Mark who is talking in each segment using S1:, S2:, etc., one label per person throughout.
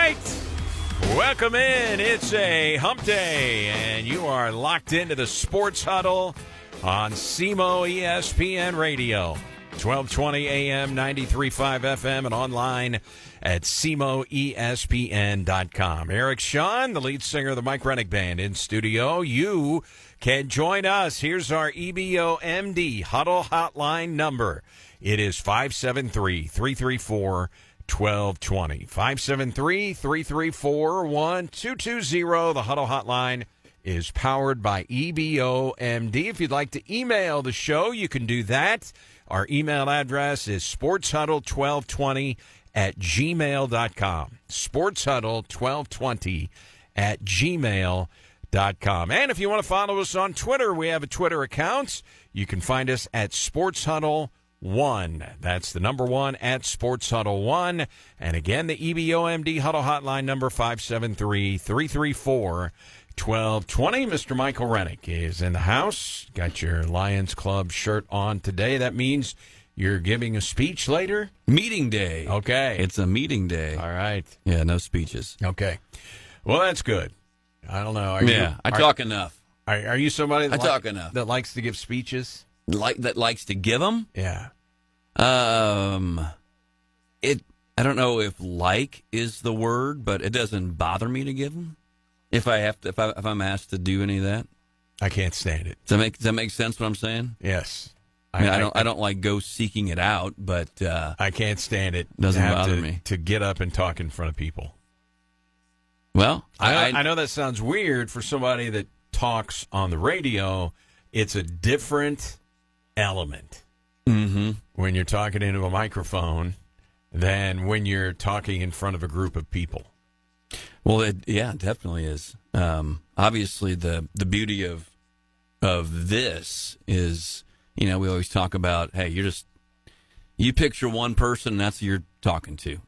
S1: right. Welcome in. It's a hump day, and you are locked into the Sports Huddle on SEMO ESPN Radio. 1220 AM, 93.5 FM, and online at SEMOESPN.com. Eric Shawn, the lead singer of the Mike Rennick Band, in studio. You can join us. Here's our EBOMD Huddle hotline number. It is 573-334-1220. 573-334-1220. The Huddle hotline is powered by EBOMD. If you'd like to email the show, you can do that. Our email address is sportshuddle1220 at gmail.com. Sportshuddle1220 at gmail.com. And if you want to follow us on Twitter, we have a Twitter account. You can find us at SportsHuddle1. That's the number 1 at SportsHuddle1. And again, the EBOMD Huddle hotline number 573-334-1220. Mr. Michael Rennick is in the house. Got your Lions Club shirt on today. That means you're giving a speech later?
S2: Meeting day.
S1: Okay.
S2: It's a meeting day.
S1: All right.
S2: Yeah, no speeches.
S1: Okay. Well, that's good. I don't know.
S2: I talk enough.
S1: Are you somebody that
S2: talk enough.
S1: That likes to give speeches?
S2: That likes to give them?
S1: Yeah.
S2: I don't know if like is the word, but it doesn't bother me to give them. If I'm asked to do any of that,
S1: I can't stand it.
S2: Does that make sense? What I'm saying?
S1: Yes.
S2: I don't like go seeking it out, but
S1: I can't stand it.
S2: Doesn't bother me
S1: to get up and talk in front of people.
S2: Well,
S1: I know that sounds weird for somebody that talks on the radio. It's a different element when you're talking into a microphone than when you're talking in front of a group of people.
S2: Well, it definitely is. Obviously, the beauty of this is, we always talk about, hey, you picture one person, and that's who you're talking to.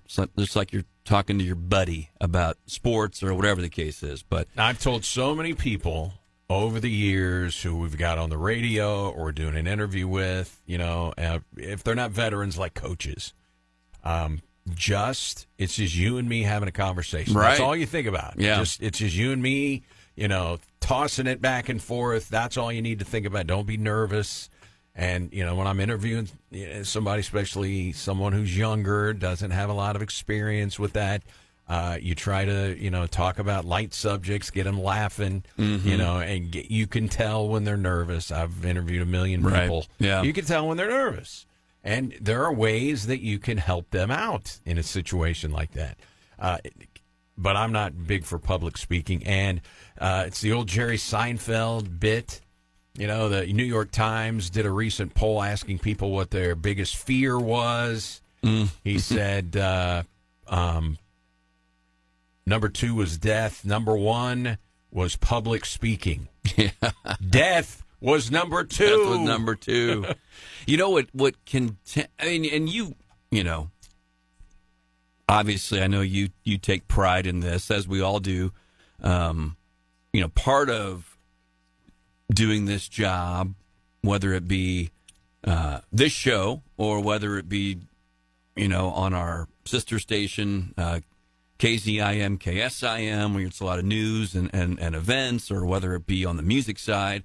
S2: So it's like you're talking to your buddy about sports or whatever the case is. But
S1: I've told so many people over the years who we've got on the radio or doing an interview with, if they're not veterans like coaches, it's just you and me having a conversation.
S2: Right.
S1: That's all you think about.
S2: Yeah.
S1: It's just you and me, tossing it back and forth. That's all you need to think about. Don't be nervous. And, when I'm interviewing somebody, especially someone who's younger, doesn't have a lot of experience with that, you try to, talk about light subjects, get them laughing, and you can tell when they're nervous. I've interviewed a million people.
S2: Right. Yeah.
S1: You can tell when they're nervous. And there are ways that you can help them out in a situation like that. But I'm not big for public speaking. And it's the old Jerry Seinfeld bit. The New York Times did a recent poll asking people what their biggest fear was. He said number 2 was death. Number 1 was public speaking.
S2: Yeah.
S1: Death was number 2.
S2: Death was number 2. What can and obviously I know you take pride in this, as we all do. Part of doing this job, whether it be this show or whether it be on our sister station KZIM, KSIM, where it's a lot of news and events, or whether it be on the music side,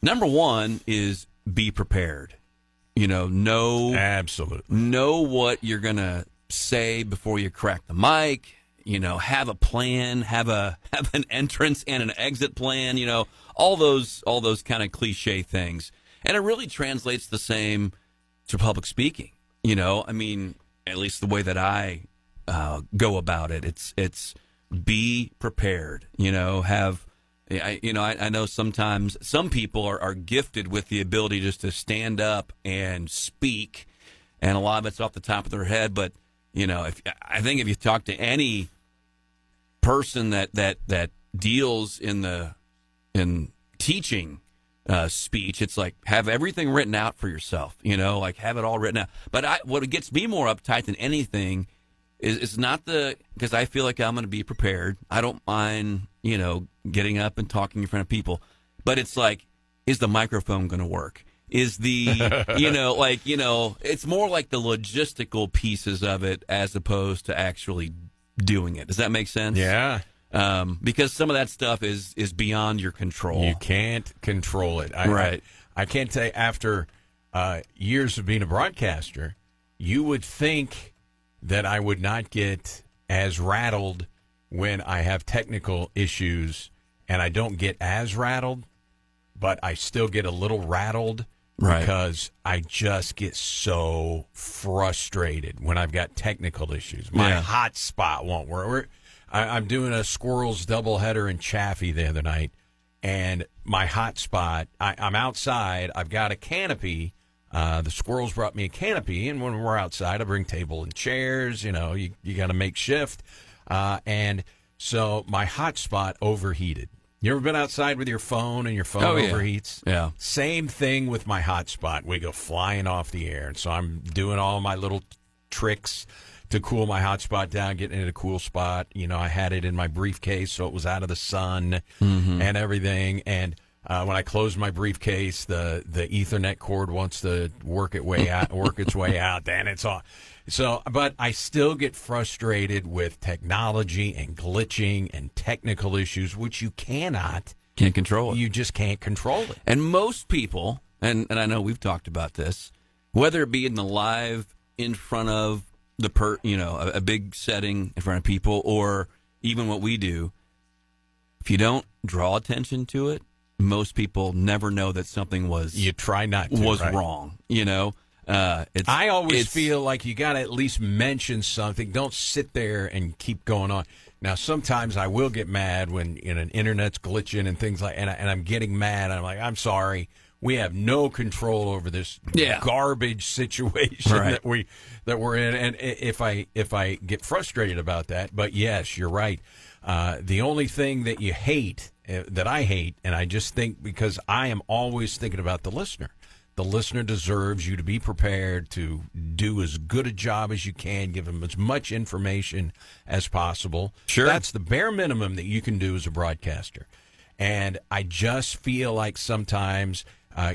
S2: number 1 is be prepared.
S1: Absolutely.
S2: Know what you're going to say before you crack the mic. Have a plan, have an entrance and an exit plan. All those kind of cliche things, and it really translates the same to public speaking. At least the way that I go about it, it's be prepared. I know sometimes some people are gifted with the ability just to stand up and speak, and a lot of it's off the top of their head. But I think if you talk to any person that deals in teaching speech, it's like have everything written out for yourself. Have it all written out. But what gets me more uptight than anything is not because I feel like I'm going to be prepared. I don't mind getting up and talking in front of people, but it's like, is the microphone going to work? Is the it's more like the logistical pieces of it as opposed to actually doing it. Does that make sense?
S1: Yeah.
S2: Because some of that stuff is beyond your control.
S1: You can't control it.
S2: Right.
S1: I can't tell you, after years of being a broadcaster, you would think that I would not get as rattled when I have technical issues, and I don't get as rattled, but I still get a little rattled because I just get so frustrated when I've got technical issues. My hotspot won't work. I'm doing a Squirrels doubleheader in Chaffee the other night, and my hotspot, I'm outside. I've got a canopy. The Squirrels brought me a canopy, and when we're outside, I bring table and chairs. You got to make shift. And so my hotspot overheated. You ever been outside with your phone and your phone overheats?
S2: Yeah.
S1: Same thing with my hotspot. We go flying off the air. And so I'm doing all my little tricks to cool my hotspot down, getting it in a cool spot. I had it in my briefcase so it was out of the sun and everything. And when I close my briefcase, the Ethernet cord wants to work its way out. Then it's off. So, but I still get frustrated with technology and glitching and technical issues, which you can't
S2: control it.
S1: You just can't control it.
S2: And most people, and I know we've talked about this, whether it be in the live in front of a big setting in front of people, or even what we do, if you don't draw attention to it, most people never know that something was wrong. I always feel like you got to at least mention something. Don't sit there and keep going on. Now, sometimes I will get mad when an internet's glitching and things and I'm getting mad. I'm like, I'm sorry, we have no control over this garbage situation that we're in. And if I get frustrated about that, but yes, you're right. The only thing that you hate, that I hate, and I just think because I am always thinking about the listener. The listener deserves you to be prepared to do as good a job as you can, give them as much information as possible. Sure.
S1: That's the bare minimum that you can do as a broadcaster. And I just feel like sometimes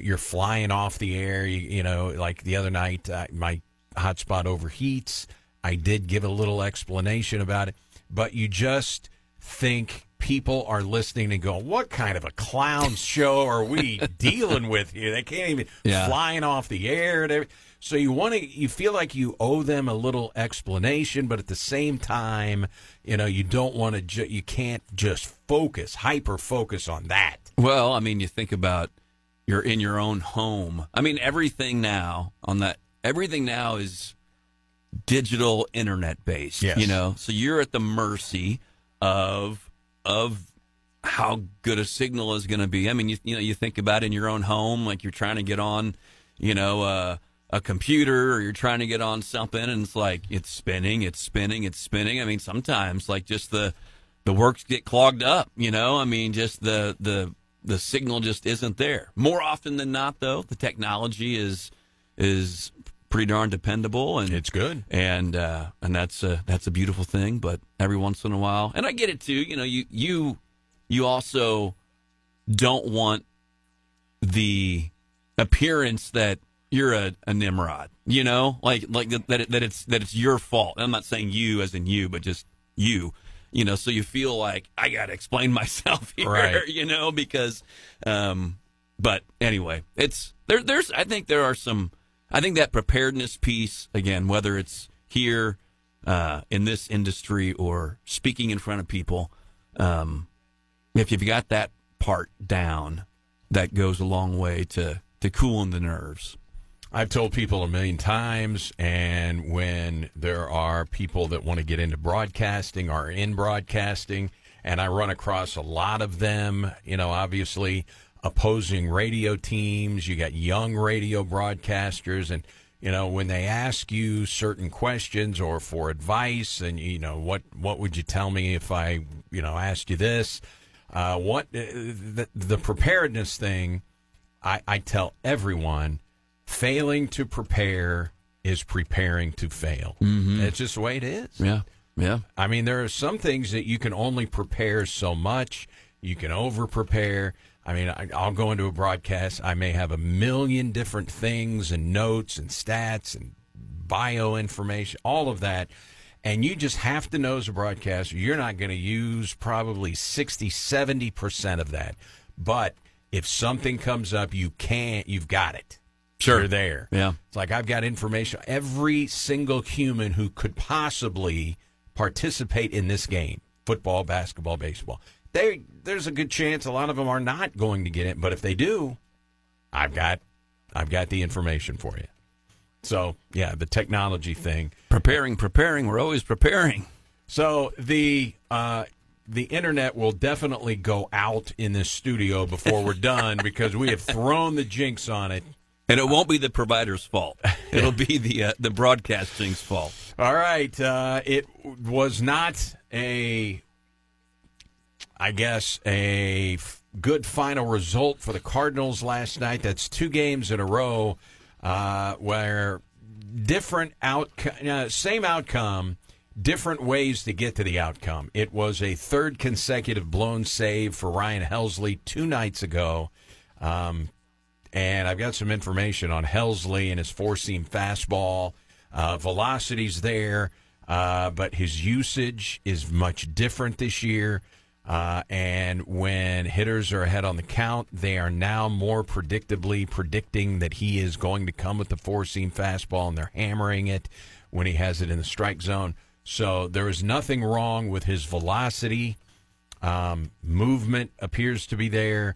S1: you're flying off the air. Like the other night, my hotspot overheats. I did give a little explanation about it. But you just think people are listening and going, what kind of a clown show are we dealing with here? They can't even flying off the air. So you feel like you owe them a little explanation, but at the same time, you don't want to, you can't just hyper focus on that.
S2: Well, I mean, you think about you're in your own home. I mean, everything now is digital internet based, so you're at the mercy of how good a signal is going to be. I mean, you think about it in your own home, like you're trying to get on, a computer, or you're trying to get on something, and it's like it's spinning. I mean, sometimes like just the works get clogged up. I mean, just the signal just isn't there. More often than not, though, the technology is pretty darn dependable, and
S1: it's good,
S2: and that's a beautiful thing. But every once in a while, and I get it too. You also don't want the appearance that you're a Nimrod. Like that it's your fault. I'm not saying you as in you, but just you. So you feel like I got to explain myself here,
S1: right.
S2: Because. But anyway, there's I think there are some. I think that preparedness piece, again, whether it's here in this industry or speaking in front of people, if you've got that part down, that goes a long way to cooling the nerves.
S1: I've told people a million times, and when there are people that want to get into broadcasting or in broadcasting, and I run across a lot of them, obviously opposing radio teams, you got young radio broadcasters, and when they ask you certain questions or for advice, and what would you tell me if I asked you this, the preparedness thing, I tell everyone, failing to prepare is preparing to fail.
S2: Mm-hmm.
S1: It's just the way it is.
S2: Yeah.
S1: I mean, there are some things that you can only prepare so much. You can over prepare. I mean, I'll go into a broadcast. I may have a million different things and notes and stats and bio information, all of that. And you just have to know as a broadcaster, you're not going to use probably 60, 70% of that. But if something comes up, you've got it.
S2: Sure.
S1: You're there.
S2: Yeah.
S1: It's like I've got information. Every single human who could possibly participate in this game, football, basketball, baseball, there's a good chance a lot of them are not going to get it. But if they do, I've got the information for you. So, yeah, the technology thing.
S2: Preparing. We're always preparing.
S1: So the internet will definitely go out in this studio before we're done because we have thrown the jinx on it.
S2: And it won't be the provider's fault. It'll be the broadcasting's fault.
S1: All right. It was not a good final result for the Cardinals last night. That's 2 games in a row where different same outcome, different ways to get to the outcome. It was a 3rd consecutive blown save for Ryan Helsley 2 nights ago. And I've got some information on Helsley and his 4-seam fastball. Velocity's there, but his usage is much different this year. And when hitters are ahead on the count, they are now more predictably predicting that he is going to come with the 4-seam fastball, and they're hammering it when he has it in the strike zone. So there is nothing wrong with his velocity. Movement appears to be there.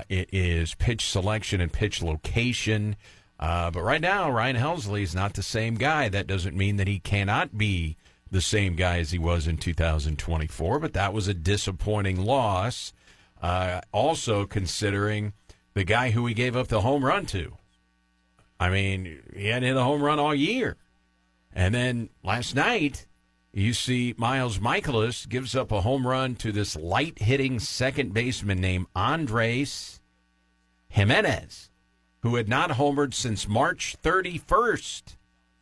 S1: It is pitch selection and pitch location. But right now, Ryan Helsley is not the same guy. That doesn't mean that he cannot be the same guy as he was in 2024, but that was a disappointing loss. Also considering the guy who he gave up the home run to. I mean, he hadn't hit a home run all year. And then last night, you see Miles Michaelis gives up a home run to this light-hitting second baseman named Andres Jimenez, who had not homered since March 31st.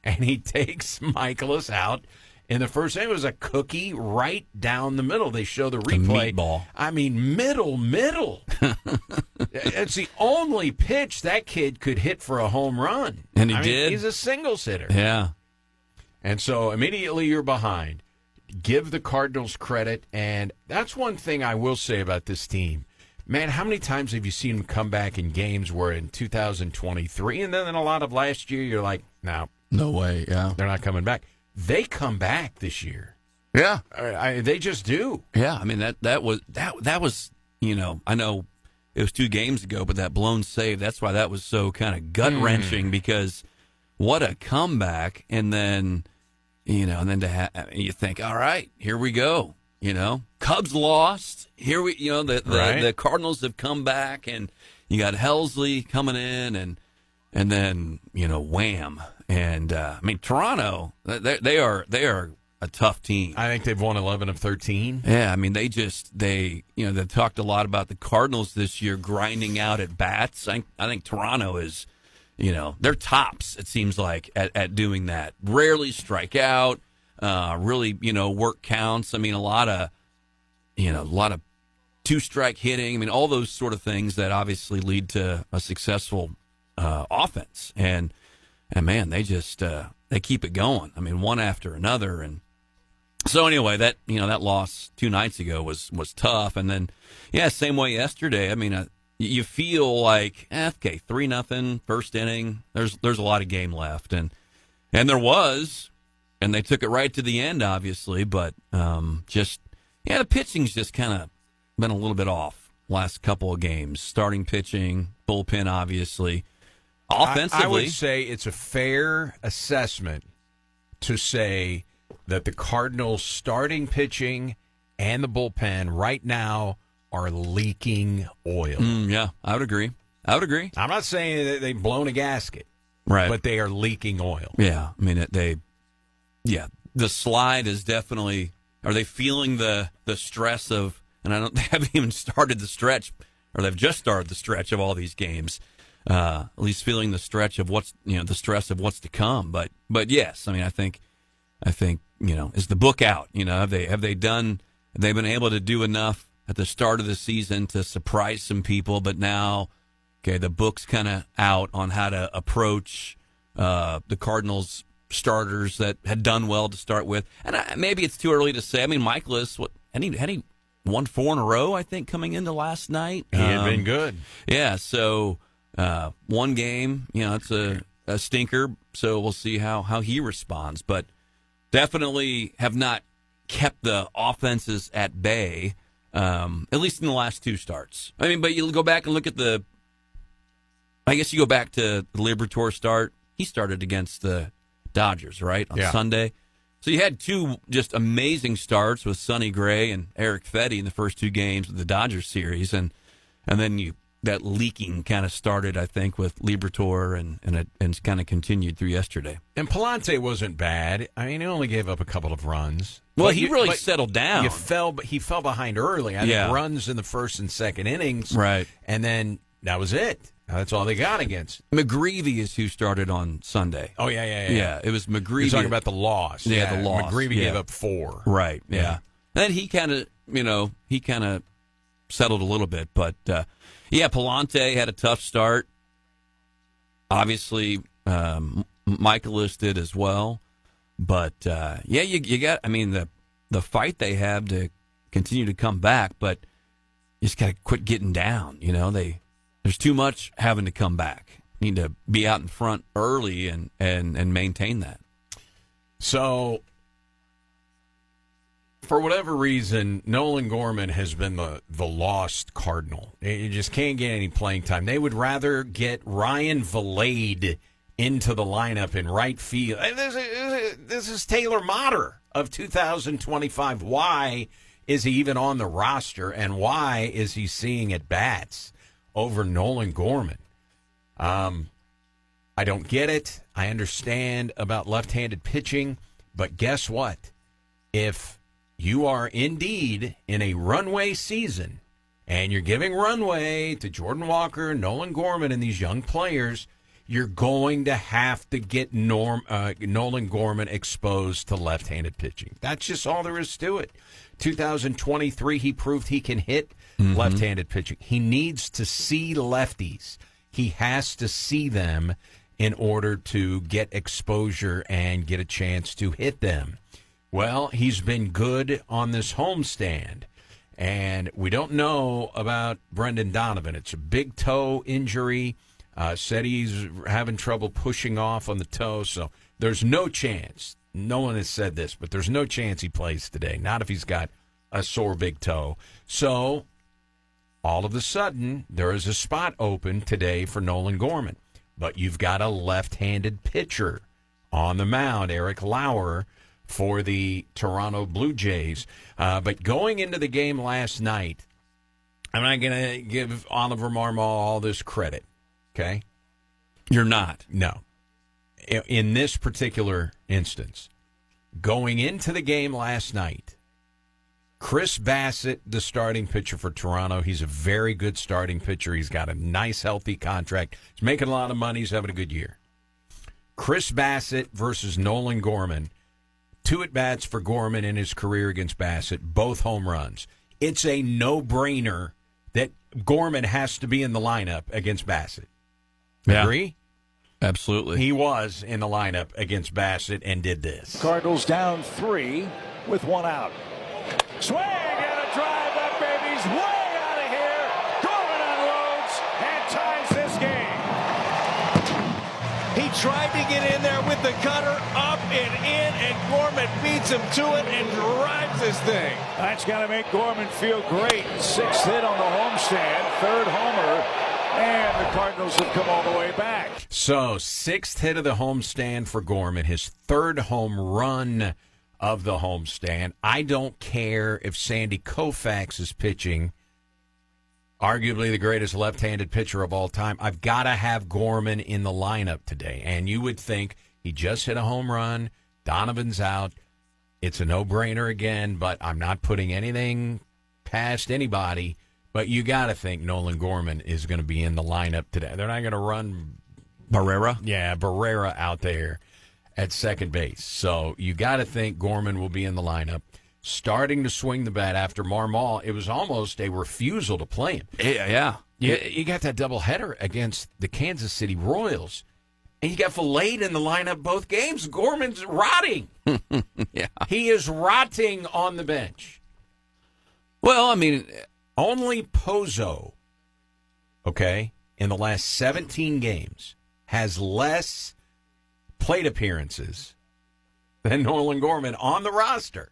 S1: And he takes Michaelis out in the first inning. It was a cookie right down the middle. They show the replay.
S2: Meatball.
S1: I mean, middle. It's the only pitch that kid could hit for a home run.
S2: And he did?
S1: He's a singles hitter.
S2: Yeah.
S1: And so immediately you're behind. Give the Cardinals credit, and that's one thing I will say about this team. Man, how many times have you seen them come back in games where in 2023, and then in a lot of last year, you're like, no
S2: way, yeah.
S1: They're not coming back. They come back this year.
S2: Yeah.
S1: They just do.
S2: Yeah, I mean, that was, I know it was 2 games ago, but that blown save, that's why that was so kind of gut-wrenching because what a comeback, and then you think, all right, here we go. Cubs lost. Here the Cardinals have come back, and you got Helsley coming in, and then wham. And Toronto, they are a tough team.
S1: I think they've won 11 of 13.
S2: Yeah, I mean they've talked a lot about the Cardinals this year grinding out at bats. I think Toronto is. They're tops, it seems like, at doing that. Rarely strike out, really, work counts. I mean, a lot of 2-strike hitting. I mean, all those sort of things that obviously lead to a successful offense. And man, they just they keep it going. I mean, one after another. And so anyway, that loss 2 nights ago was tough. And then, same way yesterday. I mean, you feel like, okay, 3-0, first inning. There's a lot of game left, and there was, and they took it right to the end, obviously. But the pitching's just kind of been a little bit off last couple of games. Starting pitching, bullpen, obviously. Offensively,
S1: I would say it's a fair assessment to say that the Cardinals' starting pitching and the bullpen right now are leaking oil.
S2: Yeah, I would agree. I'm
S1: not saying that they've blown a gasket,
S2: right?
S1: But they are leaking oil.
S2: Yeah, I mean the slide is definitely. Are they feeling the stress of? And they haven't even started the stretch, or they've just started the stretch of all these games. At least feeling the stretch of the stress of what's to come. But yes, I mean I think is the book out? Have they been able to do enough at the start of the season to surprise some people, but now, the book's kind of out on how to approach the Cardinals' starters that had done well to start with. And maybe it's too early to say. I mean, Michaelis, had he won 4 in a row, I think, coming into last night?
S1: He had been good.
S2: Yeah, so one game, it's a stinker, so we'll see how he responds. But definitely have not kept the offenses at bay, at least in the last 2 starts. I mean, but you go back and look at I guess you go back to the Liberatore start. He started against the Dodgers, right, on Sunday. So you had 2 just amazing starts with Sonny Gray and Eric Fetty in the first 2 games of the Dodgers series, and then that leaking kind of started, I think, with Liberatore, and it kind of continued through yesterday.
S1: And Palante wasn't bad. I mean, he only gave up a couple of runs.
S2: Well, he really settled down.
S1: He fell behind early. I think runs in the first and second innings.
S2: Right.
S1: And then that was it. That's all they got against.
S2: McGreevy is who started on Sunday.
S1: Oh, yeah.
S2: Yeah, it was McGreevy.
S1: You're talking about the loss.
S2: Yeah, the loss.
S1: McGreevy gave up 4.
S2: Right, yeah. And then he kind of, settled a little bit. But, Palante had a tough start. Obviously, Michaelis did as well. But, you got, I mean, the fight they have to continue to come back, but you just got to quit getting down. There's too much having to come back. You need to be out in front early and maintain that.
S1: So, for whatever reason, Nolan Gorman has been the lost Cardinal. You just can't get any playing time. They would rather get Ryan Valade into the lineup in right field. This is Taylor Motter of 2025. Why is he even on the roster, and why is he seeing at bats over Nolan Gorman? I don't get it. I understand about left-handed pitching, but guess what? If you are indeed in a runway season and you're giving runway to Jordan Walker, Nolan Gorman, and these young players, you're going to have to get Nolan Gorman exposed to left-handed pitching. That's just all there is to it. 2023, he proved he can hit left-handed pitching. He needs to see lefties. He has to see them in order to get exposure and get a chance to hit them. Well, he's been good on this homestand, and we don't know about Brendan Donovan. It's a big toe injury. Said he's having trouble pushing off on the toe, so there's no chance. No one has said this, but there's no chance he plays today, not if he's got a sore big toe. So all of a sudden, there is a spot open today for Nolan Gorman. But you've got a left-handed pitcher on the mound, Eric Lauer, for the Toronto Blue Jays. But going into the game last night, I'm not going to give Oliver Marmol all this credit, okay?
S2: You're not?
S1: No. In this particular instance, going into the game last night, Chris Bassett, the starting pitcher for Toronto, he's a very good starting pitcher. He's got a nice, healthy contract. He's making a lot of money. He's having a good year. Chris Bassett versus Nolan Gorman. 2 at-bats for Gorman in his career against Bassett, both home runs. It's a no-brainer that Gorman has to be in the lineup against Bassett.
S2: Yeah.
S1: Agree?
S2: Absolutely.
S1: He was in the lineup against Bassett and did this.
S3: Cardinals down 3 with 1 out. Swing and a drive. That baby's way out of here. Gorman unloads and ties this game. He tried to get in there with the cutter, up and in, and Gorman beats him to it and drives this thing. That's got to make Gorman feel great. 6th hit on the homestand, 3rd homer, and the Cardinals have come all the way back.
S1: So, 6th hit of the homestand for Gorman, his 3rd home run of the homestand. I don't care if Sandy Koufax is pitching, arguably the greatest left-handed pitcher of all time. I've got to have Gorman in the lineup today. And you would think he just hit a home run, Donovan's out. It's a no-brainer again, but I'm not putting anything past anybody. But you got to think Nolan Gorman is going to be in the lineup today. They're not going to run
S2: Barrera?
S1: Yeah, Barrera out there at second base. So you got to think Gorman will be in the lineup. Starting to swing the bat after Marmol, it was almost a refusal to play him.
S2: Yeah.
S1: You got that doubleheader against the Kansas City Royals. and he got filleted in the lineup both games. Gorman's rotting.
S2: Yeah.
S1: He is rotting on the bench.
S2: Well, I mean,
S1: only Pozo, okay, in the last 17 games has less plate appearances than Nolan Gorman on the roster.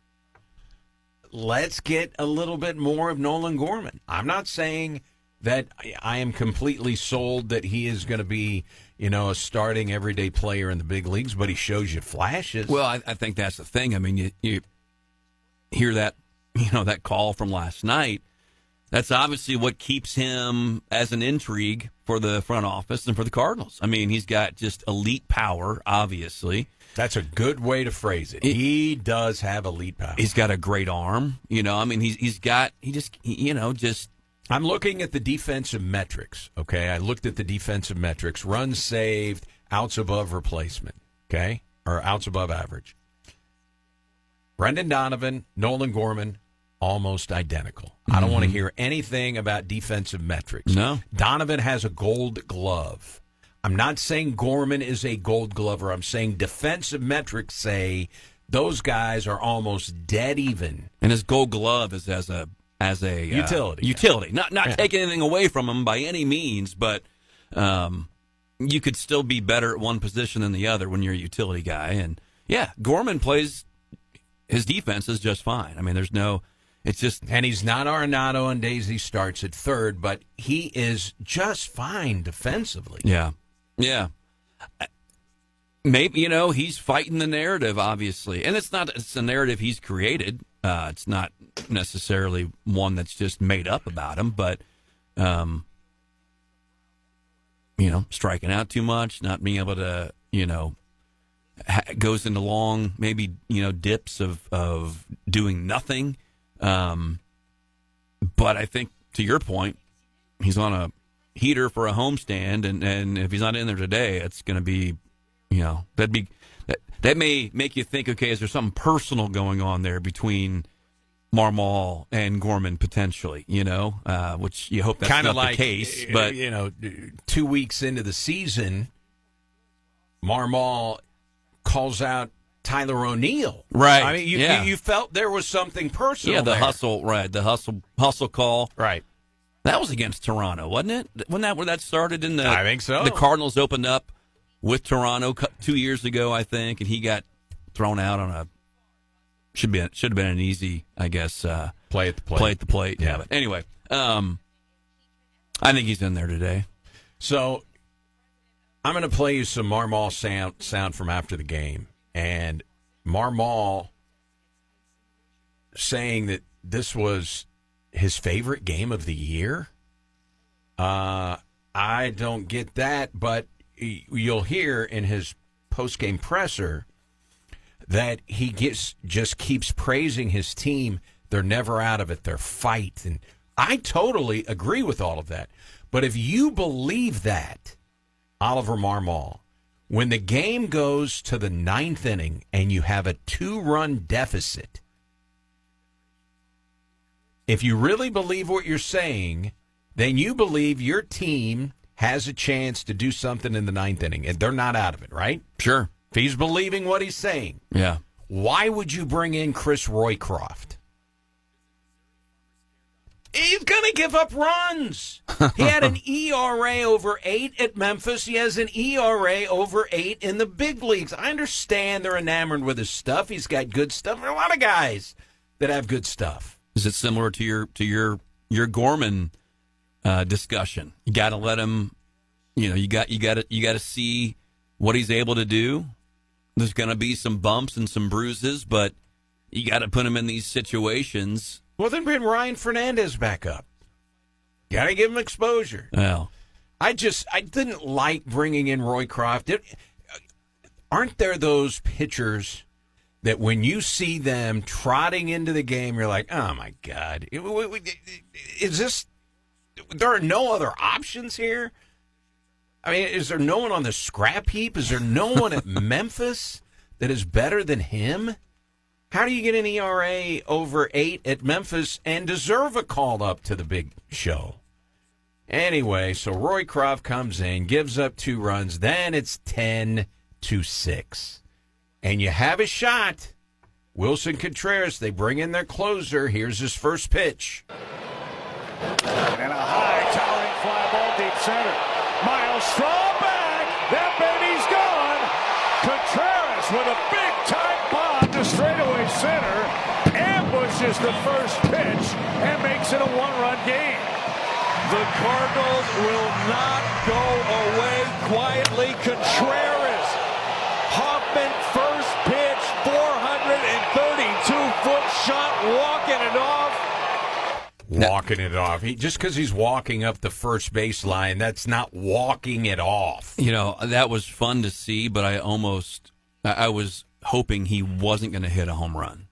S1: Let's get a little bit more of Nolan Gorman. I'm not saying that I am completely sold that he is going to be, a starting everyday player in the big leagues, but he shows you flashes.
S2: Well, I think that's the thing. I mean, you hear that, that call from last night. That's obviously what keeps him as an intrigue for the front office and for the Cardinals. I mean, he's got just elite power, obviously.
S1: That's a good way to phrase it. He does have elite power.
S2: He's got a great arm. I mean,
S1: I'm looking at the defensive metrics, okay? I looked at the defensive metrics. Runs saved, outs above replacement, okay? Or outs above average. Brendan Donovan, Nolan Gorman, almost identical. I don't want to hear anything about defensive metrics.
S2: No.
S1: Donovan has a gold glove. I'm not saying Gorman is a gold glover. I'm saying defensive metrics say those guys are almost dead even.
S2: And his gold glove is as a
S1: utility.
S2: Utility. Not taking anything away from him by any means, but you could still be better at one position than the other when you're a utility guy. And, yeah, Gorman plays his defense is just fine. I mean, and
S1: he's not Arenado on days he starts at third, but he is just fine defensively.
S2: Yeah. Yeah. Maybe, he's fighting the narrative, obviously. And it's a narrative he's created. It's not necessarily one that's just made up about him, but, striking out too much, not being able to, goes into long, maybe, dips of doing nothing. But I think, to your point, he's on a heater for a homestand, and if he's not in there today, it's going to be, that may make you think, okay, is there something personal going on there between Marmol and Gorman potentially, which you hope that's
S1: kind of
S2: not
S1: like
S2: the case. But
S1: 2 weeks into the season, Marmol calls out Tyler O'Neill.
S2: Right.
S1: I mean, you felt there was something personal.
S2: Yeah, the
S1: there.
S2: hustle, right? The hustle call,
S1: right?
S2: That was against Toronto, wasn't it? Wasn't that where that started?
S1: I think so.
S2: The Cardinals opened up with Toronto 2 years ago, I think, and he got thrown out on a should have been an easy, I guess,
S1: play at the plate.
S2: Play at the plate. Yeah. But anyway, I think he's in there today.
S1: So I'm going to play you some Marmol sound from after the game, and Marmol saying that this was his favorite game of the year. I don't get that, but you'll hear in his post-game presser that he just keeps praising his team. They're never out of it. They're fight. And I totally agree with all of that. But if you believe that, Oliver Marmol, when the game goes to the ninth inning and you have a 2-run deficit, if you really believe what you're saying, then you believe your team has a chance to do something in the ninth inning, and they're not out of it, right?
S2: Sure.
S1: If he's believing what he's saying,
S2: yeah.
S1: Why would you bring in Chris Roycroft? He's going to give up runs. He had an ERA over 8 at Memphis. He has an ERA over 8 in the big leagues. I understand they're enamored with his stuff. He's got good stuff. There are a lot of guys that have good stuff.
S2: Is it similar to your Gorman discussion? You got to let him. You got to see what he's able to do. There's going to be some bumps and some bruises, but you got to put him in these situations.
S1: Well, then bring Ryan Fernandez back up. Got to give him exposure.
S2: Well,
S1: I didn't like bringing in Roycroft. Aren't there those pitchers that when you see them trotting into the game, you're like, oh, my God. Is this – there are no other options here? I mean, is there no one on the scrap heap? Is there no one at Memphis that is better than him? How do you get an ERA over 8 at Memphis and deserve a call up to the big show? Anyway, so Roycroft comes in, gives up 2 runs, then it's 10-6. And you have a shot. Wilson Contreras, they bring in their closer. Here's his first pitch.
S3: And a high, towering fly ball deep center. Miles Straw back. That baby's gone. Contreras with a big-time bomb to straightaway center. Ambushes the first pitch and makes it a 1-run game.
S4: The Cardinals will not go away quietly. Contreras. Hoffman first pitch, 432-foot shot, walking it off.
S1: Walking it off. Just because he's walking up the first baseline, that's not walking it off.
S2: You know, that was fun to see, but I was hoping he wasn't going to hit a home run.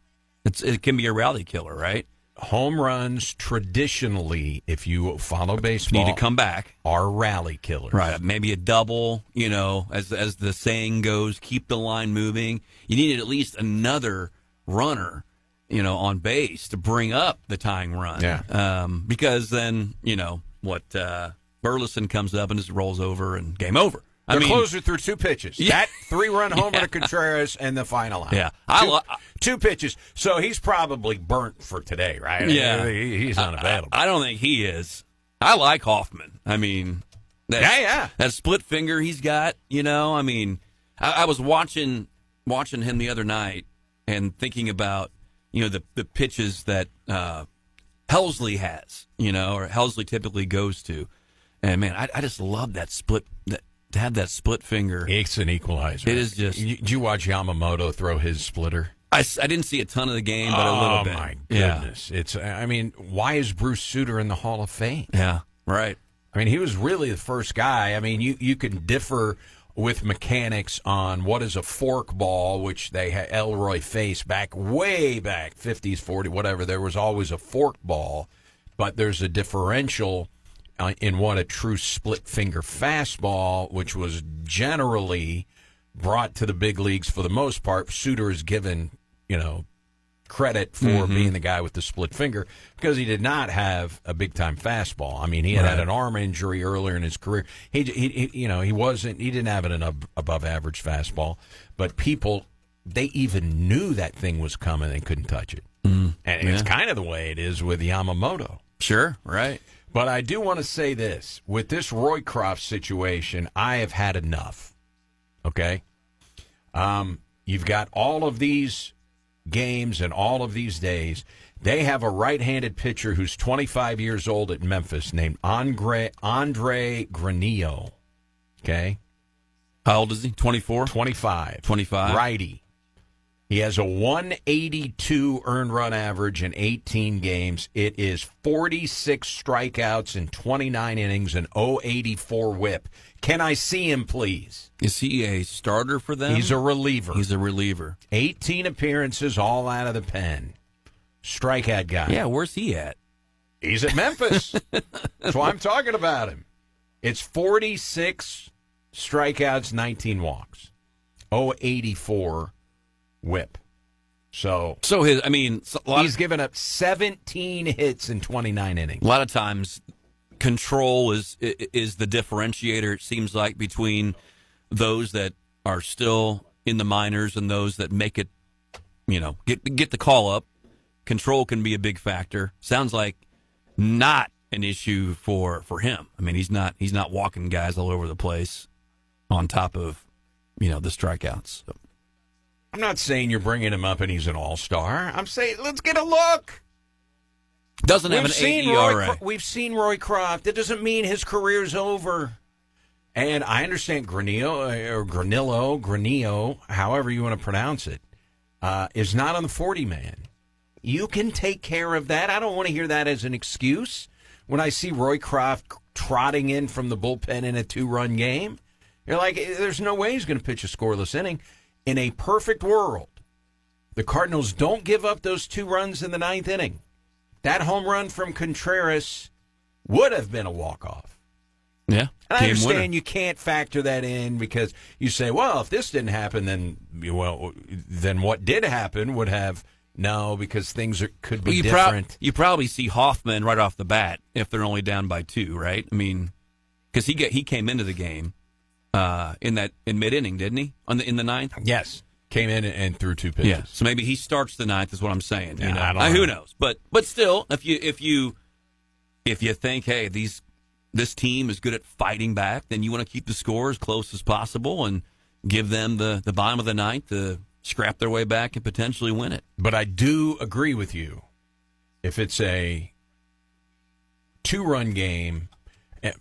S2: It can be a rally killer, right?
S1: Home runs, traditionally, if you follow baseball,
S2: need to come back,
S1: are rally killers.
S2: Right. Maybe a double, you know, as the saying goes, keep the line moving. You needed at least another runner, you know, on base to bring up the tying run.
S1: Yeah.
S2: Because then, you know, Burleson comes up and just rolls over and game over.
S1: The closer through 2 pitches.
S2: Yeah.
S1: That 3-run homer to Contreras and the final out.
S2: Yeah.
S1: 2 pitches. So he's probably burnt for today, right?
S2: Yeah.
S1: He's unavailable.
S2: I don't think he is. I like Hoffman. I mean, that split finger he's got, you know, I mean, I was watching him the other night and thinking about, you know, the pitches that Helsley has, you know, or Helsley typically goes to. And, man, I just love that split, to have that split finger.
S1: It's an equalizer.
S2: It is just.
S1: Did you watch Yamamoto throw his splitter?
S2: I didn't see a ton of the game, but a little bit.
S1: Oh, my goodness. Yeah. Why is Bruce Sutter in the Hall of Fame?
S2: Yeah, right.
S1: I mean, he was really the first guy. I mean, you can differ with mechanics on what is a fork ball, which they had Elroy faced way back, 50s, 40s, whatever. There was always a fork ball, but there's a differential in what a true split-finger fastball, which was generally brought to the big leagues for the most part. Suter is given, you know, credit for being the guy with the split finger because he did not have a big-time fastball. I mean, he had an arm injury earlier in his career. He didn't have an above-average fastball, but people, they even knew that thing was coming and couldn't touch it. And it's kind of the way it is with Yamamoto.
S2: Sure, right.
S1: But I do want to say this. With this Roycroft situation, I have had enough. Okay? You've got all of these games and all of these days. They have a right-handed pitcher who's 25 years old at Memphis named Andre Granillo. Okay?
S2: How old is he? 24?
S1: 25.
S2: 25.
S1: Righty. He has a 182 earned run average in 18 games. It is 46 strikeouts in 29 innings and 084 whip. Can I see him, please?
S2: Is he a starter for them?
S1: He's a reliever. 18 appearances, all out of the pen. Strikeout guy.
S2: Yeah, where's he at?
S1: He's at Memphis. That's why I'm talking about him. It's 46 strikeouts, 19 walks. 084 whip. So he's given up 17 hits in 29 innings.
S2: A lot of times control is the differentiator, it seems like, between those that are still in the minors and those that make it, you know, get the call up. Control can be a big factor. Sounds like not an issue for him. I mean, he's not walking guys all over the place on top of, you know, the strikeouts. So.
S1: I'm not saying you're bringing him up and he's an all-star. I'm saying let's get a look.
S2: Doesn't have an 8 ERA.
S1: We've seen Roycroft. That doesn't mean his career's over. And I understand Granillo, however you want to pronounce it, is not on the 40-man. You can take care of that. I don't want to hear that as an excuse. When I see Roycroft trotting in from the bullpen in a 2-run game, you're like, there's no way he's going to pitch a scoreless inning. In a perfect world, the Cardinals don't give up those 2 runs in the 9th inning. That home run from Contreras would have been a walk-off.
S2: Yeah.
S1: And I understand you can't factor that in because you say, well, if this didn't happen, then what did happen would have, No, because things could be
S2: you
S1: different.
S2: You probably see Hoffman right off the bat if they're only down by 2, right? I mean, because he came into the game in mid-inning, didn't he? In the ninth?
S1: Yes. Came in and threw 2 pitches.
S2: Yeah. So maybe he starts the ninth is what I'm saying.
S1: Yeah,
S2: you know?
S1: I don't know.
S2: Who knows? But still, if you think, hey, this team is good at fighting back, then you want to keep the score as close as possible and give them the bottom of the ninth to scrap their way back and potentially win it.
S1: But I do agree with you. If it's a 2-run game,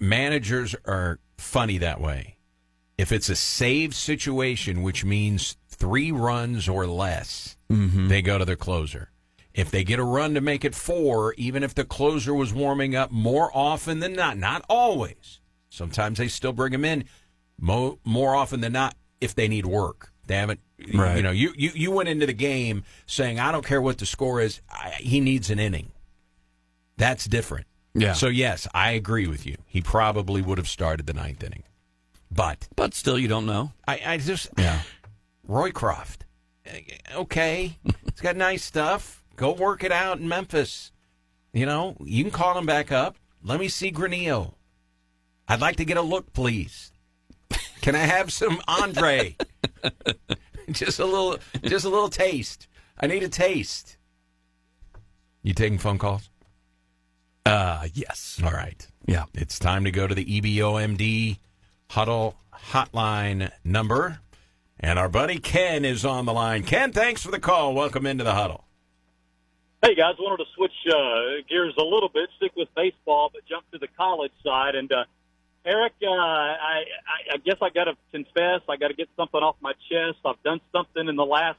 S1: managers are funny that way. If it's a save situation, which means 3 runs or less, they go to their closer. If they get a run to make it 4, even if the closer was warming up, more often than not always, sometimes they still bring him in, more often than not, if they need work. They haven't,
S2: right.
S1: You know, you went into the game saying, I don't care what the score is, he needs an inning. That's different.
S2: Yeah.
S1: So, yes, I agree with you. He probably would have started the 9th inning. But
S2: still, you don't know.
S1: I just, Roycroft, okay, he's got nice stuff. Go work it out in Memphis. You know, you can call him back up. Let me see Granillo. I'd like to get a look, please. Can I have some Andre? just a little taste. I need a taste. You taking phone calls?
S2: Yes.
S1: All right.
S2: Yeah.
S1: It's time to go to the EBOMD Huddle hotline number. And our buddy Ken is on the line. Ken, thanks for the call. Welcome into the Huddle.
S5: Hey, guys, wanted to switch gears a little bit, stick with baseball, but jump to the college side. And, Eric, I guess I got to confess, I got to get something off my chest. I've done something in the last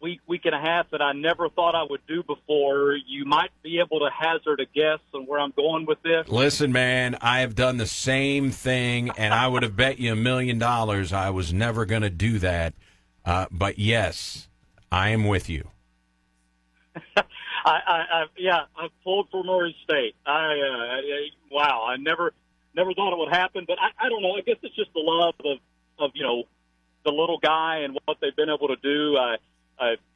S5: week and a half that I never thought I would do before. You might be able to hazard a guess on where I'm going with this.
S1: Listen, man, I have done the same thing, and I would have bet you $1 million I was never going to do that. But, yes, I am with you.
S5: I've pulled for Murray State. Wow, I never thought it would happen, but I don't know. I guess it's just the love of the little guy and what they've been able to do. I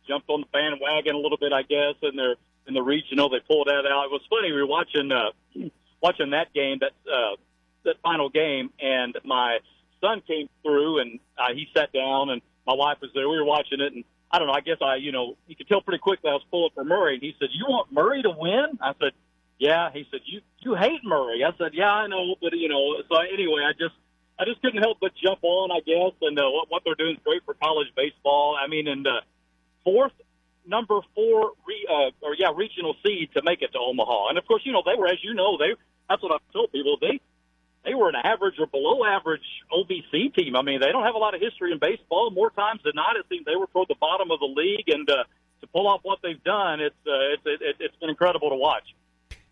S5: jumped on the bandwagon a little bit, I guess, and they're in the regional. They pulled that out. It was funny. We were watching that game, that final game, and my son came through, and he sat down, and my wife was there. We were watching it, and I don't know. I guess you could tell pretty quickly I was pulling for Murray. He said, "You want Murray to win?" I said, "Yeah." He said, "You hate Murray." I said, "Yeah, I know, but So anyway, I just couldn't help but jump on, I guess. And what they're doing is great for college baseball. I mean, and number 4 regional seed to make it to Omaha. And of course, they were, as that's what I've told people. They were an average or below average OVC team. I mean, they don't have a lot of history in baseball. More times than not, it seems they were toward the bottom of the league, and to pull off what they've done, it's been incredible to watch.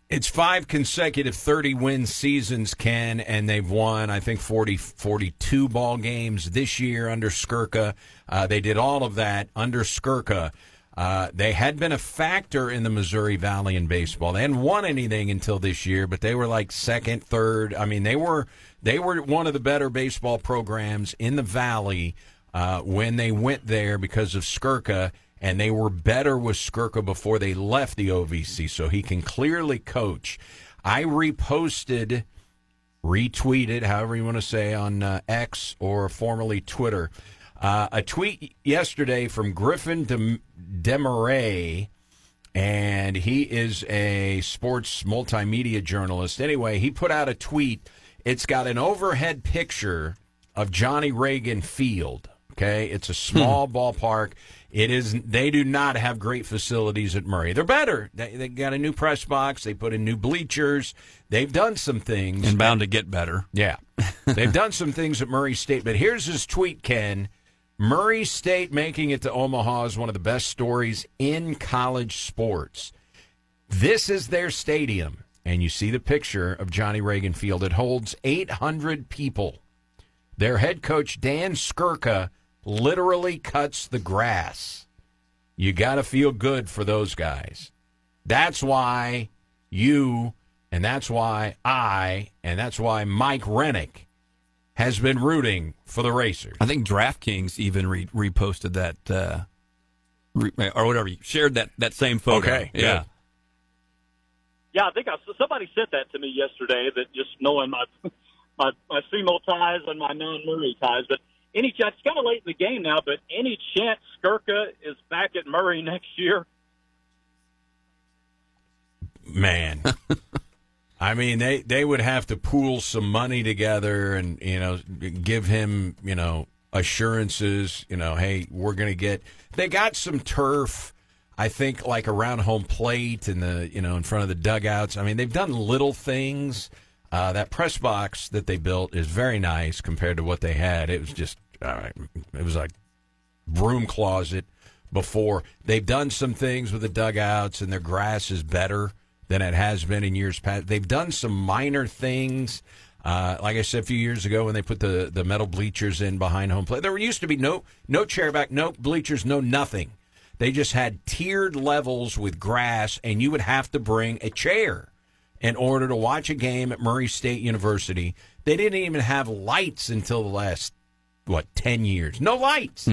S1: It's 5 consecutive 30-win seasons, Ken, and they've won, I think, 42 ball games this year under Skirka. They did all of that under Skirka. They had been a factor in the Missouri Valley in baseball. They hadn't won anything until this year, but they were like second, third. I mean, they were one of the better baseball programs in the Valley when they went there because of Skirka, and they were better with Skirka before they left the OVC, so he can clearly coach. I retweeted, however you want to say, on X or formerly Twitter, a tweet yesterday from Griffin Demarais, and he is a sports multimedia journalist. Anyway, he put out a tweet. It's got an overhead picture of Johnny Reagan Field. Okay, it's a small ballpark. It is. They do not have great facilities at Murray. They're better. They got a new press box. They put in new bleachers. They've done some things.
S2: And bound to get better.
S1: Yeah. They've done some things at Murray State. But here's his tweet, Ken. Murray State making it to Omaha is one of the best stories in college sports. This is their stadium. And you see the picture of Johnny Reagan Field. It holds 800 people. Their head coach, Dan Skirka, literally cuts the grass. You got to feel good for those guys. That's why you, and that's why I, and that's why Mike Rennick has been rooting for the Racers.
S2: I think DraftKings even reposted or whatever. You shared that same photo.
S1: Okay,
S2: yeah.
S1: good.
S5: Yeah, I think somebody sent that to me yesterday. That just knowing my SEMO ties and my non-Murray ties, but any chance? It's kind of late in the game now, but any chance Skirka is back at Murray next year?
S1: Man. I mean, they would have to pool some money together and, give him, assurances, hey, we're going to get – they got some turf, I think, like around home plate and in front of the dugouts. I mean, they've done little things. That press box that they built is very nice compared to what they had. It was just it was like broom closet before. They've done some things with the dugouts, and their grass is better than it has been in years past. They've done some minor things. Like I said a few years ago when they put the metal bleachers in behind home plate, there used to be no chair back, no bleachers, no nothing. They just had tiered levels with grass, and you would have to bring a chair in order to watch a game at Murray State University. They didn't even have lights until the last, 10 years. No lights.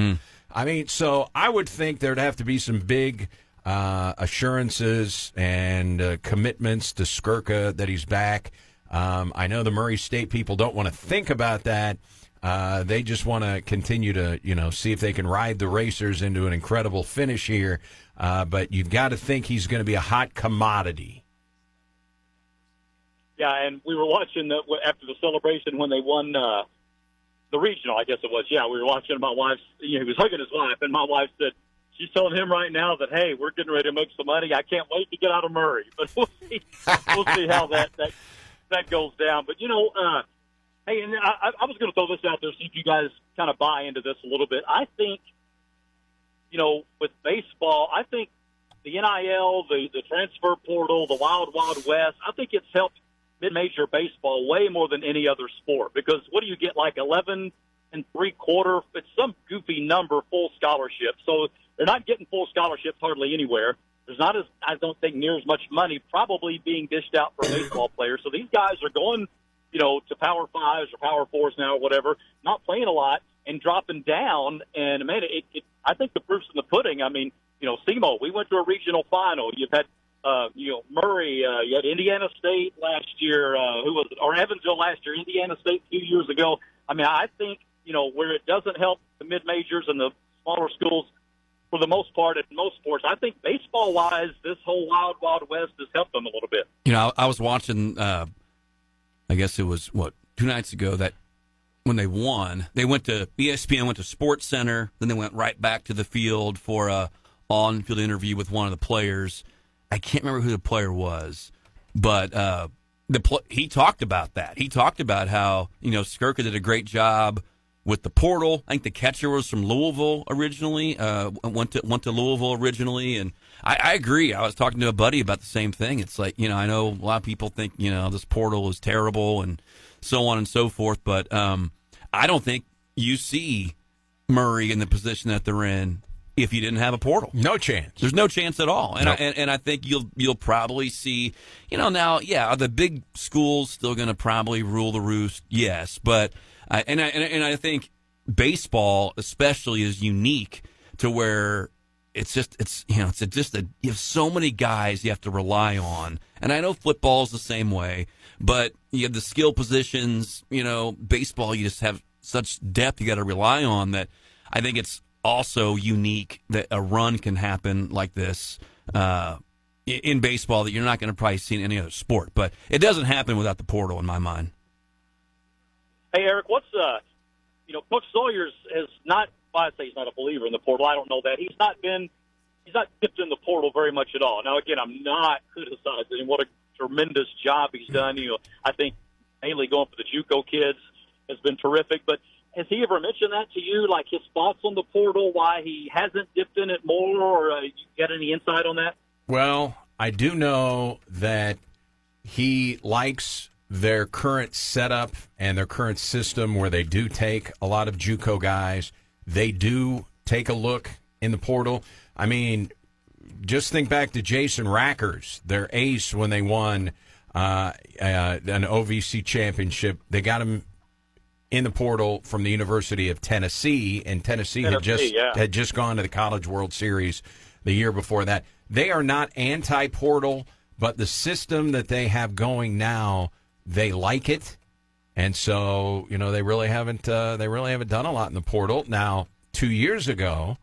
S1: I mean, so I would think there'd have to be some big assurances and commitments to Skirka that he's back. I know the Murray State people don't want to think about that. They just want to continue to, see if they can ride the Racers into an incredible finish here. But you've got to think he's going to be a hot commodity.
S5: Yeah, and we were watching after the celebration when they won the regional, I guess it was. Yeah, we were watching. My wife, he was hugging his wife, and my wife said, she's telling him right now that, hey, we're getting ready to make some money. I can't wait to get out of Murray. But we'll see how that goes down. But, hey, and I was going to throw this out there, see if you guys kind of buy into this a little bit. I think, with baseball, I think the NIL, the transfer portal, the Wild Wild West, I think it's helped mid-major baseball way more than any other sport, because what do you get, like 11 3/4? It's some goofy number, full scholarship. So they're not getting full scholarships hardly anywhere. There's not I don't think, near as much money probably being dished out for baseball players. So these guys are going, to Power Fives or Power Fours now or whatever, not playing a lot and dropping down. And, man, I think the proof's in the pudding. I mean, SEMO, we went to a regional final. You've had Murray, you had Indiana State last year, who was it? Or Evansville last year, Indiana State 2 years ago. I mean, I think, where it doesn't help the mid-majors and the smaller schools for the most part in most sports, I think baseball-wise, this whole Wild Wild West has helped them a little bit.
S2: I was watching, I guess it was, 2 nights ago, that when they won, they went to, ESPN went to Sports Center, then they went right back to the field for a on-field interview with one of the players. I can't remember who the player was, but he talked about that. He talked about how, Skirka did a great job with the portal. I think the catcher was from Louisville originally, went to Louisville originally, and I agree. I was talking to a buddy about the same thing. It's like, I know a lot of people think, this portal is terrible and so on and so forth, but I don't think you see Murray in the position that they're in if you didn't have a portal.
S1: No chance.
S2: There's no chance at all. And
S1: Nope.
S2: I think you'll probably see, now, yeah, are the big schools still going to probably rule the roost? Yes, but I think baseball especially is unique to where you have so many guys you have to rely on. And I know football is the same way, but you have the skill positions, baseball, you just have such depth you got to rely on that I think it's also unique that a run can happen like this in baseball that you're not going to probably see in any other sport. But it doesn't happen without the portal in my mind.
S5: Hey, Eric, Coach Sawyers has not, well, I say he's not a believer in the portal. I don't know that. He's not dipped in the portal very much at all. Now, again, I'm not criticizing what a tremendous job he's done. I think mainly going for the JUCO kids has been terrific. But has he ever mentioned that to you, like his thoughts on the portal, why he hasn't dipped in it more, or you got any insight on that?
S1: Well, I do know that he likes their current setup and their current system where they do take a lot of JUCO guys. They do take a look in the portal. I mean, just think back to Jason Rackers, their ace when they won an OVC championship. They got him in the portal from the University of Tennessee, and Tennessee had just gone to the College World Series the year before that. They are not anti-portal, but the system that they have going now, they like it, and so they really haven't done a lot in the portal. Now, 2 years ago,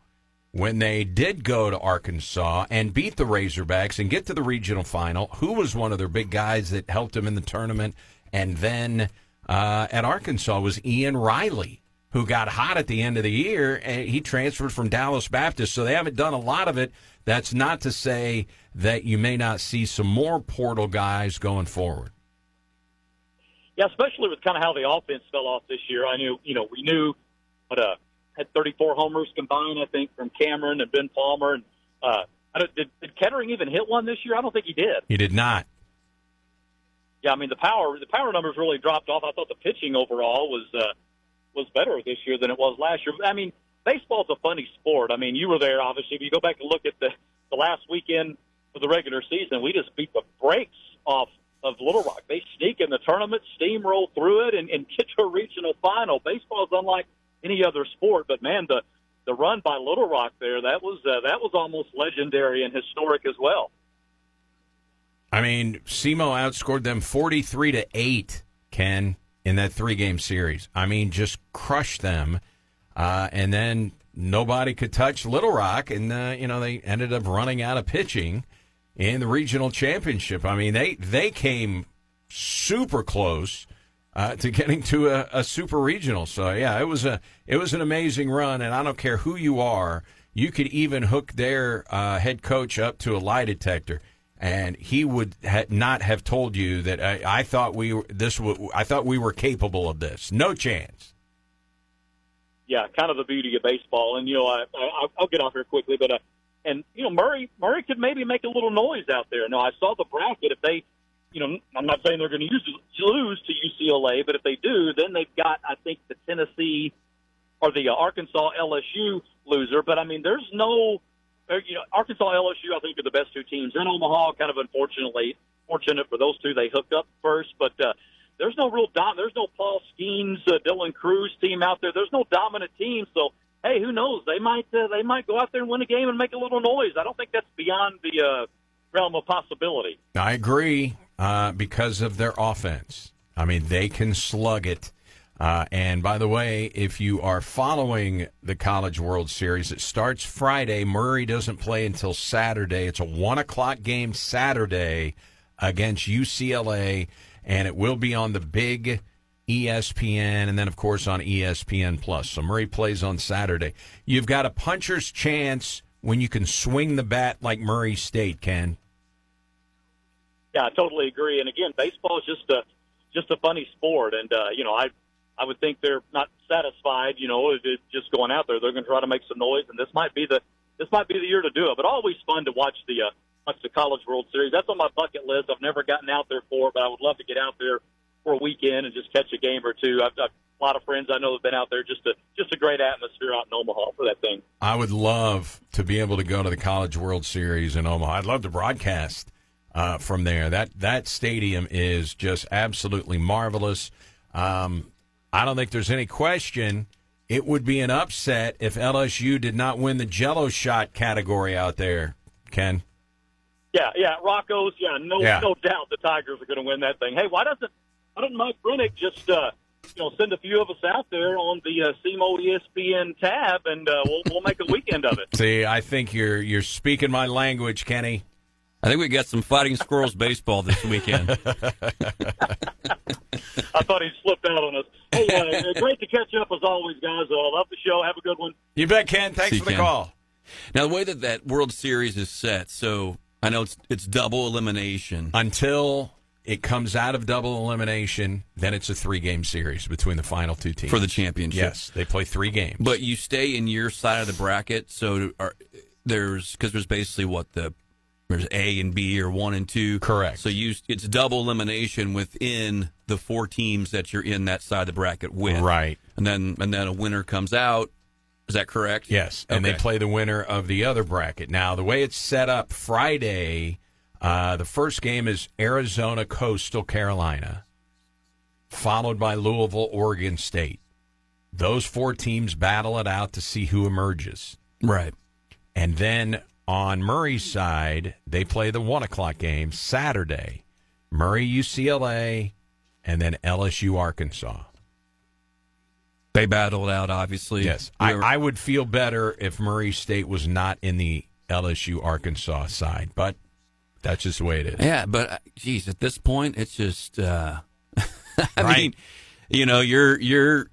S1: when they did go to Arkansas and beat the Razorbacks and get to the regional final, who was one of their big guys that helped them in the tournament? And then at Arkansas was Ian Riley, who got hot at the end of the year, and he transferred from Dallas Baptist. So they haven't done a lot of it. That's not to say that you may not see some more portal guys going forward.
S5: Yeah, especially with kind of how the offense fell off this year. We knew had 34 homers combined, I think, from Cameron and Ben Palmer. And did Kettering even hit one this year? I don't think he did.
S1: He did not.
S5: Yeah, I mean the power numbers really dropped off. I thought the pitching overall was better this year than it was last year. I mean, baseball's a funny sport. I mean, you were there obviously. If you go back and look at the last weekend of the regular season, we just beat the brakes off of Little Rock. They sneak in the tournament, steamroll through it, and get to a regional final. Baseball's unlike any other sport, but man, the run by Little Rock there, that was almost legendary and historic as well.
S1: I mean, SEMO outscored them 43-8, Ken, in that 3-game series. I mean, just crushed them, and then nobody could touch Little Rock, and they ended up running out of pitching in the regional championship. I mean, they came super close to getting to a super regional. So yeah, it was an amazing run, and I don't care who you are, you could even hook their head coach up to a lie detector, and he would not have told you that I thought we were capable of this. No chance.
S5: Yeah, kind of the beauty of baseball, and I'll get off here quickly, but Murray could maybe make a little noise out there. Now I saw the bracket. If they, I'm not saying they're going to lose to UCLA, but if they do, then they've got, I think, the Tennessee or the Arkansas LSU loser. But I mean, there's no, Arkansas LSU, I think, are the best two teams in Omaha. Kind of fortunate for those two, they hooked up first, but there's no real there's no Paul Skeens, Dylan Cruz team out there. There's no dominant team, so. Hey, who knows? They might go out there and win a game and make a little noise. I don't think that's beyond the realm of possibility.
S1: I agree because of their offense. I mean, they can slug it. And by the way, if you are following the College World Series, it starts Friday. Murray doesn't play until Saturday. It's a 1:00 game Saturday against UCLA, and it will be on the big ESPN, and then, of course, on ESPN+. So Murray plays on Saturday. You've got a puncher's chance when you can swing the bat like Murray State can.
S5: Yeah, I totally agree. And, again, baseball is just a funny sport. And, I would think they're not satisfied, just going out there. They're going to try to make some noise, and this might be the year to do it. But always fun to watch the College World Series. That's on my bucket list. I've never gotten out there for it, but I would love to get out there for a weekend and just catch a game or two. I've got a lot of friends I know have been out there. Just a great atmosphere out in Omaha for that thing.
S1: I would love to be able to go to the College World Series in Omaha. I'd love to broadcast from there. That stadium is just absolutely marvelous. I don't think there's any question it would be an upset if LSU did not win the Jello shot category out there, Ken.
S5: Yeah, Rocco's. No doubt the Tigers are going to win that thing. Hey, why doesn't Mike Brennick just send a few of us out there on the SEMO ESPN tab, and we'll make a weekend of it.
S1: See, I think you're speaking my language, Kenny.
S2: I think we got some Fighting Squirrels baseball this weekend.
S5: I thought he slipped out on us. Hey, great to catch up as always, guys. Love the show. Have a good one.
S1: You bet, Ken. Thanks for the call.
S2: Now, the way that World Series is set, so I know it's double elimination.
S1: Until it comes out of double elimination, then it's a 3-game series between the final two teams.
S2: For the championship.
S1: Yes, they play 3 games.
S2: But you stay in your side of the bracket, so there's basically there's A and B or 1 and 2.
S1: Correct.
S2: So it's double elimination within the 4 teams that you're in that side of the bracket with.
S1: Right.
S2: And then a winner comes out. Is that correct?
S1: Yes. And they play the winner of the other bracket. Now, the way it's set up, Friday, the first game is Arizona Coastal Carolina. followed by Louisville, Oregon State. Those 4 teams battle it out to see who emerges.
S2: Right.
S1: And then on Murray's side, they play the 1 o'clock game Saturday. Murray, UCLA, and then LSU, Arkansas.
S2: They battled out, obviously.
S1: Yes. I would feel better if Murray State was not in the LSU, Arkansas side, but that's just the way it is.
S2: Yeah, but, geez, at this point, it's just, I
S1: Right.
S2: mean, you know, you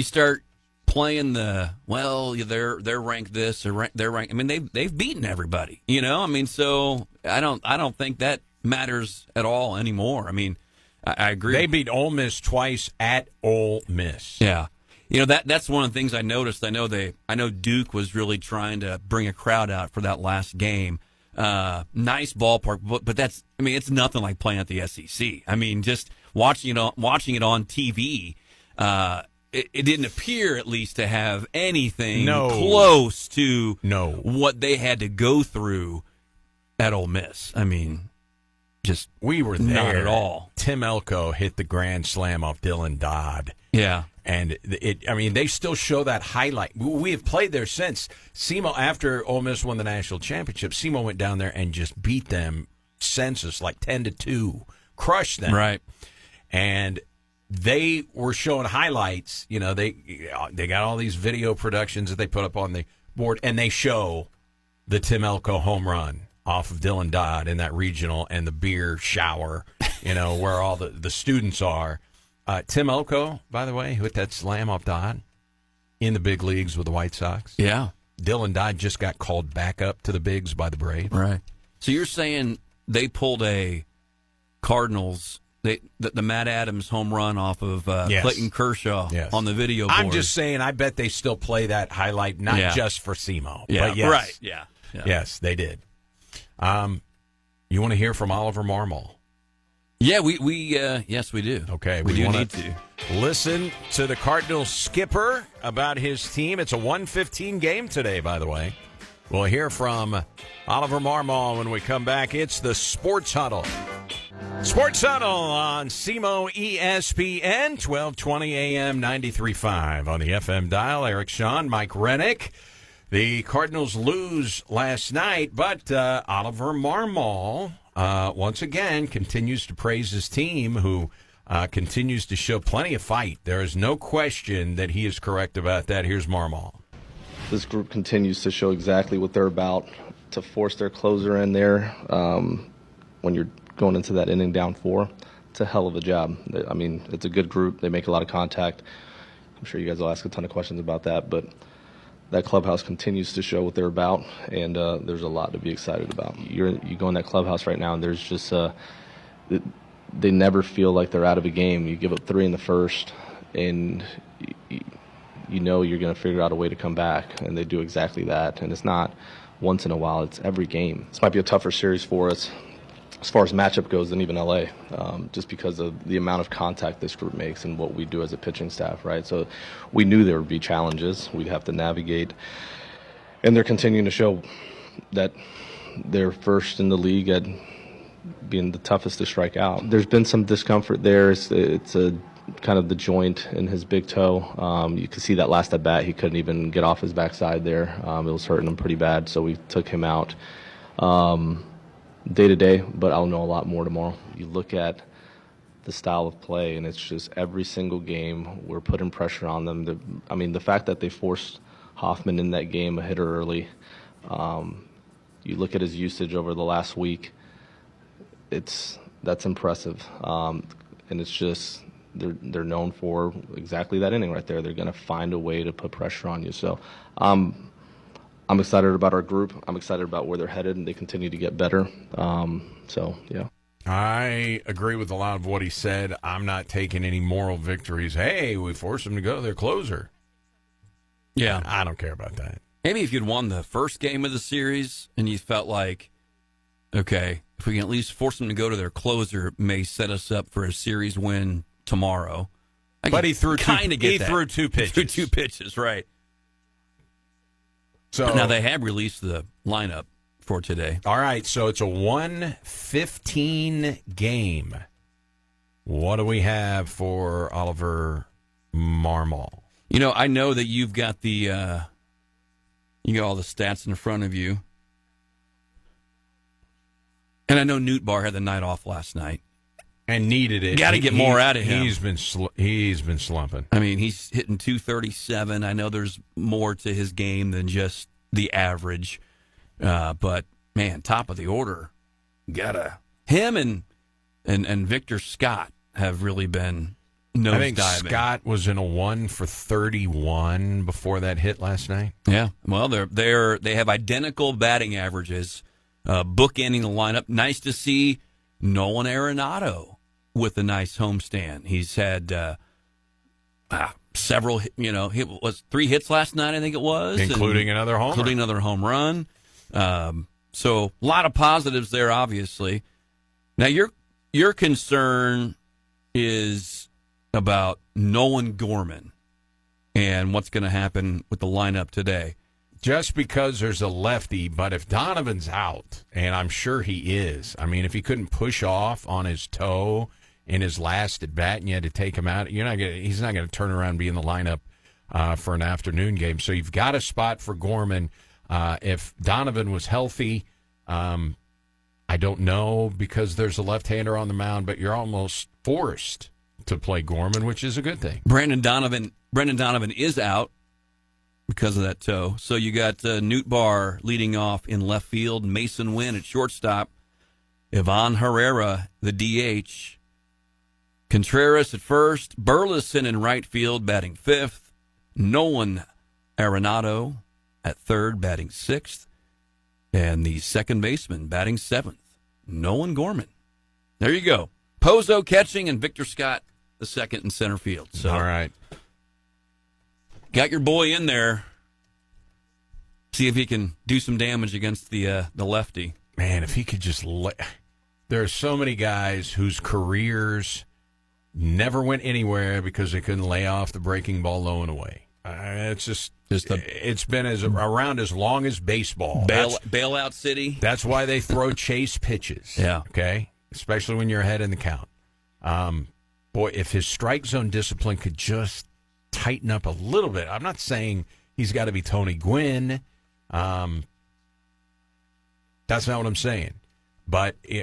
S2: start playing they're ranked this or they're ranked. I mean, they've beaten everybody, you know. I mean, so I don't think that matters at all anymore. I mean, I agree.
S1: They beat Ole Miss twice at Ole Miss.
S2: Yeah. You know, that's one of the things I noticed. I know Duke was really trying to bring a crowd out for that last game. Nice ballpark, but it's nothing like playing at the SEC. I mean, just watching it on TV, it didn't appear at least to have anything close to what they had to go through at Ole Miss. I mean, just
S1: we were there.
S2: Not at all.
S1: Tim Elko hit the grand slam off Dylan Dodd.
S2: Yeah.
S1: And they still show that highlight. We have played there since. SEMO, after Ole Miss won the national championship, SEMO went down there and just beat them senseless, like 10-2, crushed them.
S2: Right.
S1: And they were showing highlights. You know, they got all these video productions that they put up on the board, and they show the Tim Elko home run off of Dylan Dodd in that regional and the beer shower, you know, where all the students are. Tim Elko, by the way, who hit that slam off Dodd in the big leagues with the White Sox.
S2: Yeah.
S1: Dylan Dodd just got called back up to the bigs by the Braves.
S2: Right. So you're saying they pulled a Cardinals, the Matt Adams home run off of
S1: Yes.
S2: Clayton Kershaw
S1: Yes.
S2: on the video board.
S1: I'm just saying, I bet they still play that highlight, not just for SEMO.
S2: Yeah,
S1: But yes.
S2: right. Yeah.
S1: Yes, they did. You want to hear from Oliver Marmol?
S2: Yeah, yes, we do.
S1: Okay,
S2: we do
S1: wanna
S2: need to
S1: listen to the Cardinals skipper about his team. It's a 1:15 game today, by the way. We'll hear from Oliver Marmol when we come back. It's the Sports Huddle. Sports Huddle on SEMO ESPN, 1220 AM, 93.5 on the FM dial. Eric Shawn, Mike Rennick. The Cardinals lose last night, but Oliver Marmol once again continues to praise his team, who continues to show plenty of fight. There is no question that he is correct about that. Here's Marmol.
S6: This group continues to show exactly what they're about, to force their closer in there when you're going into that inning down 4. It's a hell of a job. I mean, it's a good group. They make a lot of contact. I'm sure you guys will ask a ton of questions about that, but that clubhouse continues to show what they're about, and there's a lot to be excited about. You go in that clubhouse right now, and there's just they never feel like they're out of a game. You give up 3 in the first, and you know you're going to figure out a way to come back, and they do exactly that. And it's not once in a while; it's every game. This might be a tougher series for us as far as matchup goes than even LA, just because of the amount of contact this group makes and what we do as a pitching staff, right? So we knew there would be challenges we'd have to navigate, and they're continuing to show that they're first in the league at being the toughest to strike out. There's been some discomfort there. It's a kind of the joint in his big toe. You can see that last at bat, he couldn't even get off his backside there. It was hurting him pretty bad, so we took him out day to day, but I'll know a lot more tomorrow. You look at the style of play, and it's just every single game we're putting pressure on them. The fact that they forced Hoffman in that game, a hitter early, you look at his usage over the last week, that's impressive. And it's just they're known for exactly that inning right there. They're going to find a way to put pressure on you. So I'm excited about our group. I'm excited about where they're headed, and they continue to get better. Yeah.
S1: I agree with a lot of what he said. I'm not taking any moral victories. Hey, we forced them to go to their closer.
S2: Yeah.
S1: I don't care about that.
S2: Maybe if you'd won the first game of the series and you felt like, okay, if we can at least force them to go to their closer, it may set us up for a series win tomorrow.
S1: But he threw two pitches.
S2: Threw 2 pitches, right.
S1: So
S2: now they have released the lineup for today.
S1: All right, so it's a 1:15 game. What do we have for Oliver Marmol?
S2: I know that you've got you got all the stats in front of you. And I know Newt Barr had the night off last night.
S1: And needed it.
S2: Got to get more out of him.
S1: He's been slumping.
S2: I mean, he's hitting 237. I know there's more to his game than just the average. But, man, top of the order. Him and Victor Scott have really been nosediving.
S1: I think Scott was in a 1 for 31 before that hit last night.
S2: Yeah. Well, they have identical batting averages. Bookending the lineup. Nice to see Nolan Arenado with a nice homestand. He's had several, he was 3 hits last night, I think it was.
S1: Including another home
S2: run. So a lot of positives there, obviously. Now, your concern is about Nolan Gorman and what's going to happen with the lineup today.
S1: Just because there's a lefty, but if Donovan's out, and I'm sure he is, I mean, if he couldn't push off on his toe in his last at bat and you had to take him out, he's not going to turn around and be in the lineup for an afternoon game. So you've got a spot for Gorman. If Donovan was healthy, I don't know because there's a left-hander on the mound, but you're almost forced to play Gorman, which is a good thing.
S2: Brendan Donovan is out because of that toe. So you got Newt Barr leading off in left field, Mason Wynn at shortstop, Ivan Herrera, the DH, Contreras at first, Burleson in right field, batting 5th, Nolan Arenado at third, batting 6th, and the second baseman batting 7th, Nolan Gorman. There you go. Pozo catching and Victor Scott the second in center field. So,
S1: all right.
S2: Got your boy in there. See if he can do some damage against the lefty.
S1: Man, if he could just there are so many guys whose careers never went anywhere because they couldn't lay off the breaking ball low and away. It's been around as long as baseball.
S2: Bailout city.
S1: That's why they throw chase pitches.
S2: Yeah.
S1: Okay? Especially when you're ahead in the count. Boy, if his strike zone discipline could just tighten up a little bit. I'm not saying he's got to be Tony Gwynn. That's not what I'm saying.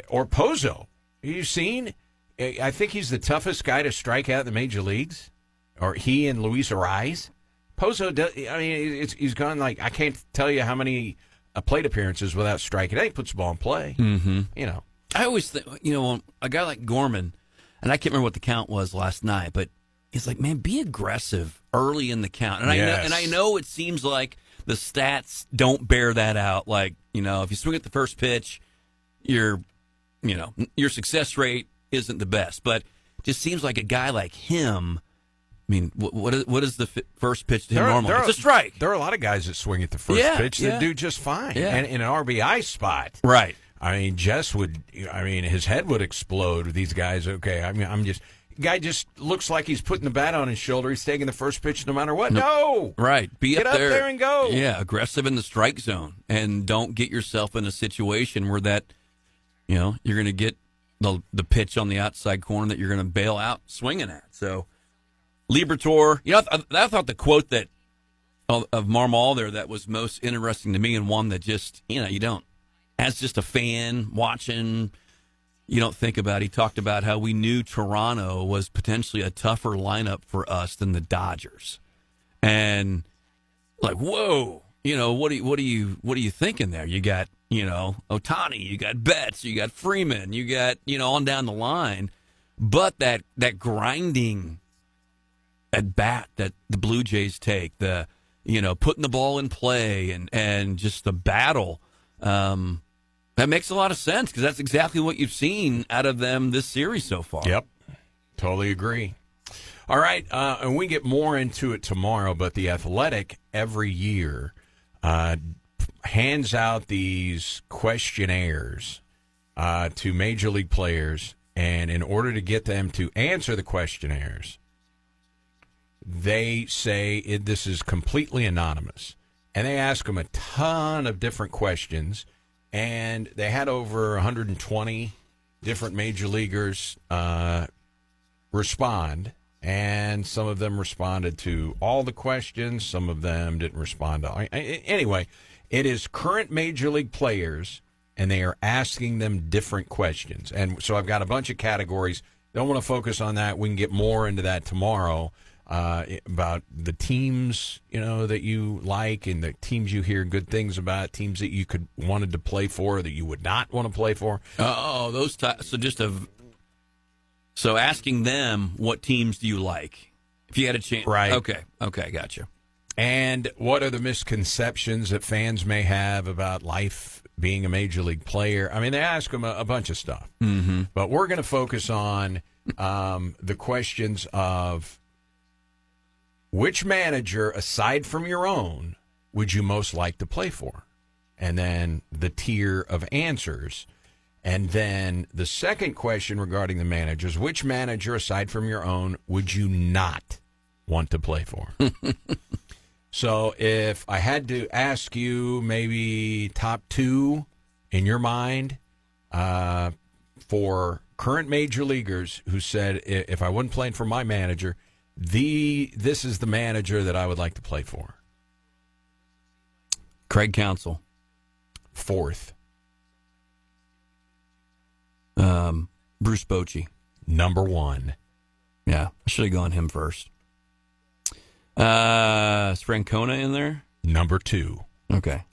S1: Or Pozo. You've seen? I think he's the toughest guy to strike out in the major leagues. Or he and Luis Ariz. Pozo, he's gone I can't tell you how many plate appearances without striking. He puts the ball in play.
S2: Mm-hmm.
S1: I
S2: always think, a guy like Gorman, and I can't remember what the count was last night, but he's like, man, be aggressive early in the count. And I know it seems like the stats don't bear that out. Like, if you swing at the first pitch, your success rate isn't the best. But it just seems like a guy like him. I mean, what is the first pitch to him normally? It's a strike.
S1: There are a lot of guys that swing at the first pitch that do just fine.
S2: Yeah.
S1: And in an RBI spot.
S2: Right.
S1: I mean, his head would explode with these guys. Okay, guy just looks like he's putting the bat on his shoulder. He's taking the first pitch no matter what. No.
S2: Right.
S1: Get up there and go.
S2: Yeah, aggressive in the strike zone. And don't get yourself in a situation where that, you're going to get the pitch on the outside corner that you're going to bail out swinging at. So, Liberatore, I thought the quote of Marmol there that was most interesting to me, and one that just, you don't, as just a fan watching, you don't think about. He talked about how we knew Toronto was potentially a tougher lineup for us than the Dodgers, and like, whoa, what are you thinking there? You got Ohtani, you got Betts, you got Freeman, you got on down the line, but that grinding at bat that the Blue Jays take, the putting the ball in play and just the battle. That makes a lot of sense because that's exactly what you've seen out of them this series so far.
S1: Yep. Totally agree. All right. And we get more into it tomorrow, but The Athletic every year hands out these questionnaires to major league players. And in order to get them to answer the questionnaires, they say this is completely anonymous. And they ask them a ton of different questions. And they had over 120 different major leaguers respond, and some of them responded to all the questions. Some of them didn't respond to. Anyway, it is current Major League players, and they are asking them different questions. And so I've got a bunch of categories. Don't want to focus on that. We can get more into that tomorrow about the teams, that you like and the teams you hear good things about, teams that you wanted to play for that you would not want to play for.
S2: Oh, those so asking them what teams do you like? If you had a chance.
S1: Right.
S2: Okay, gotcha.
S1: And what are the misconceptions that fans may have about life being a Major League player? I mean, they ask them a bunch of stuff.
S2: Mm-hmm.
S1: But we're going to focus on the questions of which manager, aside from your own, would you most like to play for? And then the tier of answers. And then the second question regarding the managers, which manager, aside from your own, would you not want to play for? So if I had to ask you maybe top 2 in your mind for current major leaguers who said, if I wasn't playing for my manager, this is the manager that I would like to play for.
S2: Craig Counsell.
S1: 4th.
S2: Bruce Bochy.
S1: Number 1.
S2: Yeah, I should have gone him first. Is Francona in there?
S1: Number 2.
S2: Okay.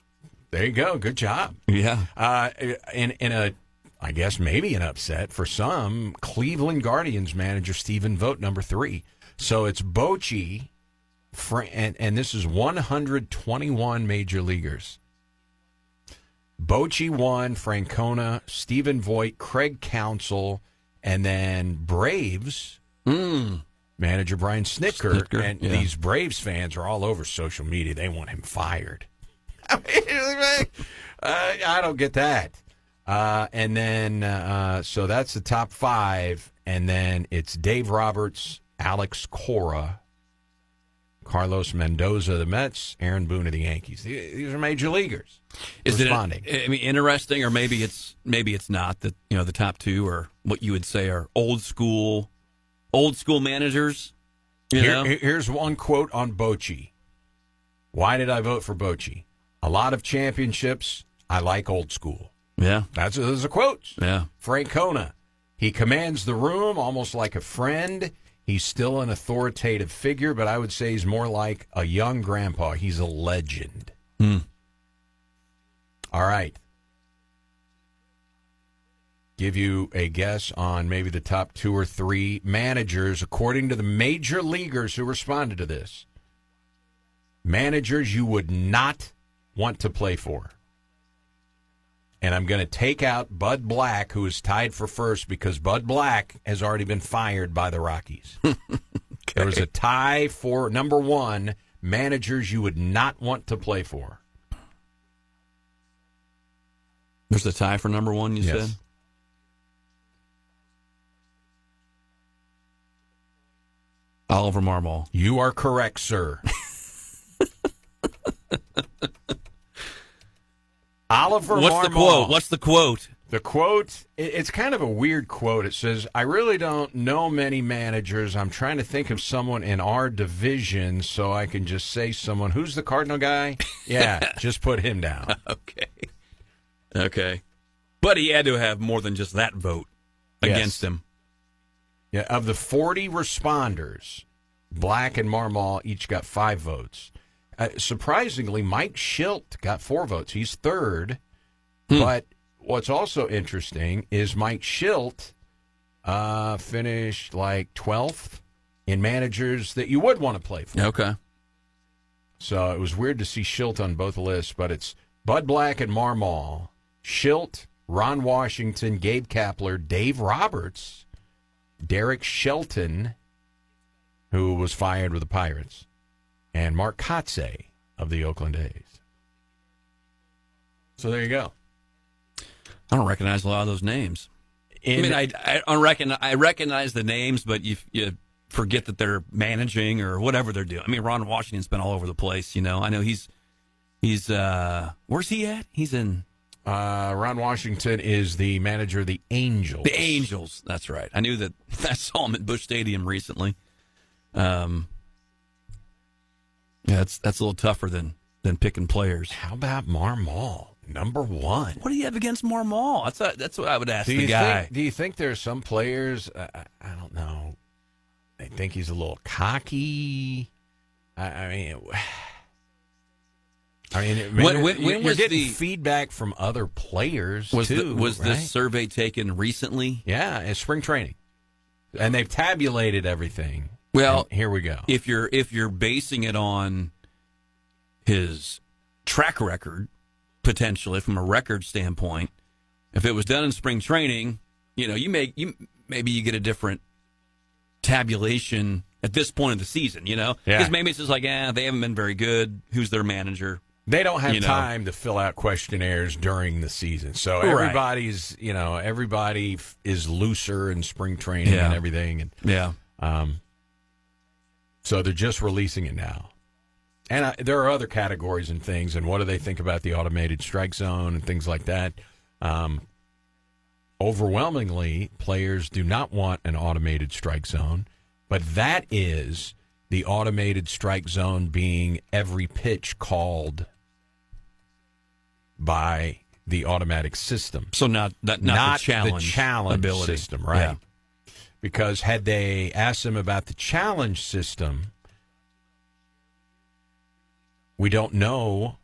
S1: There you go. Good job.
S2: Yeah.
S1: In a, I guess maybe an upset for some, Cleveland Guardians manager Stephen Vogt, number 3. So it's Bochy, and this is 121 major leaguers. Bochy 1, Francona, Stephen Vogt, Craig Counsell, and then Braves manager Brian Snitker. And these Braves fans are all over social media. They want him fired. I don't get that. And then, so that's the top 5. And then it's Dave Roberts, Alex Cora, Carlos Mendoza of the Mets, Aaron Boone of the Yankees. These are major leaguers responding.
S2: Interesting, or maybe it's not that the top 2 are what you would say are old school managers.
S1: Here's one quote on Bochy. Why did I vote for Bochy? A lot of championships. I like old school.
S2: Yeah,
S1: those are quotes.
S2: Yeah,
S1: Francona. He commands the room almost like a friend. He's still an authoritative figure, but I would say he's more like a young grandpa. He's a legend. All right. Give you a guess on maybe the top 2 or 3 managers, according to the major leaguers who responded to this. Managers you would not want to play for. And I'm going to take out Bud Black, who is tied for first, because Bud Black has already been fired by the Rockies. Okay. There was a tie for number 1, managers you would not want to play for.
S2: There's a tie for number 1, you said? Oliver Marmol.
S1: You are correct, sir. Oliver Marmol.
S2: What's the quote?
S1: The quote, it's kind of a weird quote. It says, I really don't know many managers. I'm trying to think of someone in our division so I can just say someone. Who's the Cardinal guy? Yeah, just put him down.
S2: Okay. But he had to have more than just that vote against him.
S1: Yeah, of the 40 responders, Black and Marmol each got 5 votes. Surprisingly, Mike Schilt got 4 votes. He's 3rd. But what's also interesting is Mike Schilt finished like 12th in managers that you would want to play for.
S2: Okay.
S1: So it was weird to see Schilt on both lists, but it's Bud Black and Marmol, Schilt, Ron Washington, Gabe Kapler, Dave Roberts, Derek Shelton, who was fired with the Pirates, and Mark Kotsay of the Oakland A's. So there you go.
S2: I don't recognize a lot of those names. I recognize the names, but you forget that they're managing or whatever they're doing. I mean, Ron Washington's been all over the place. I know he's where's he at? He's in
S1: Ron Washington is the manager of the Angels.
S2: The Angels, that's right. I knew that. I saw him at Busch Stadium recently. Yeah, that's a little tougher than picking players.
S1: How about Marmol, number 1?
S2: What do you have against Marmol? That's what I would ask
S1: Do
S2: the
S1: you
S2: guy.
S1: do you think there's some players, I don't know, they think he's a little cocky? I mean,
S2: when
S1: you're
S2: was
S1: getting feedback from other players, too.
S2: Was
S1: right?
S2: this survey taken recently?
S1: Yeah, it's spring training. And they've tabulated everything.
S2: Well,
S1: and here we go.
S2: If you're basing it on his track record, potentially from a record standpoint, if it was done in spring training, maybe you get a different tabulation at this point of the season, because maybe it's just like, they haven't been very good. Who's their manager?
S1: They don't have time to fill out questionnaires during the season, so everybody is looser in spring training and everything, and so they're just releasing it now. And there are other categories and things, and what do they think about the automated strike zone and things like that? Overwhelmingly, players do not want an automated strike zone, but that is the automated strike zone being every pitch called by the automatic system.
S2: So not the challenge ability.
S1: System, right?
S2: Yeah.
S1: Because had they asked them about the challenge system, we don't know.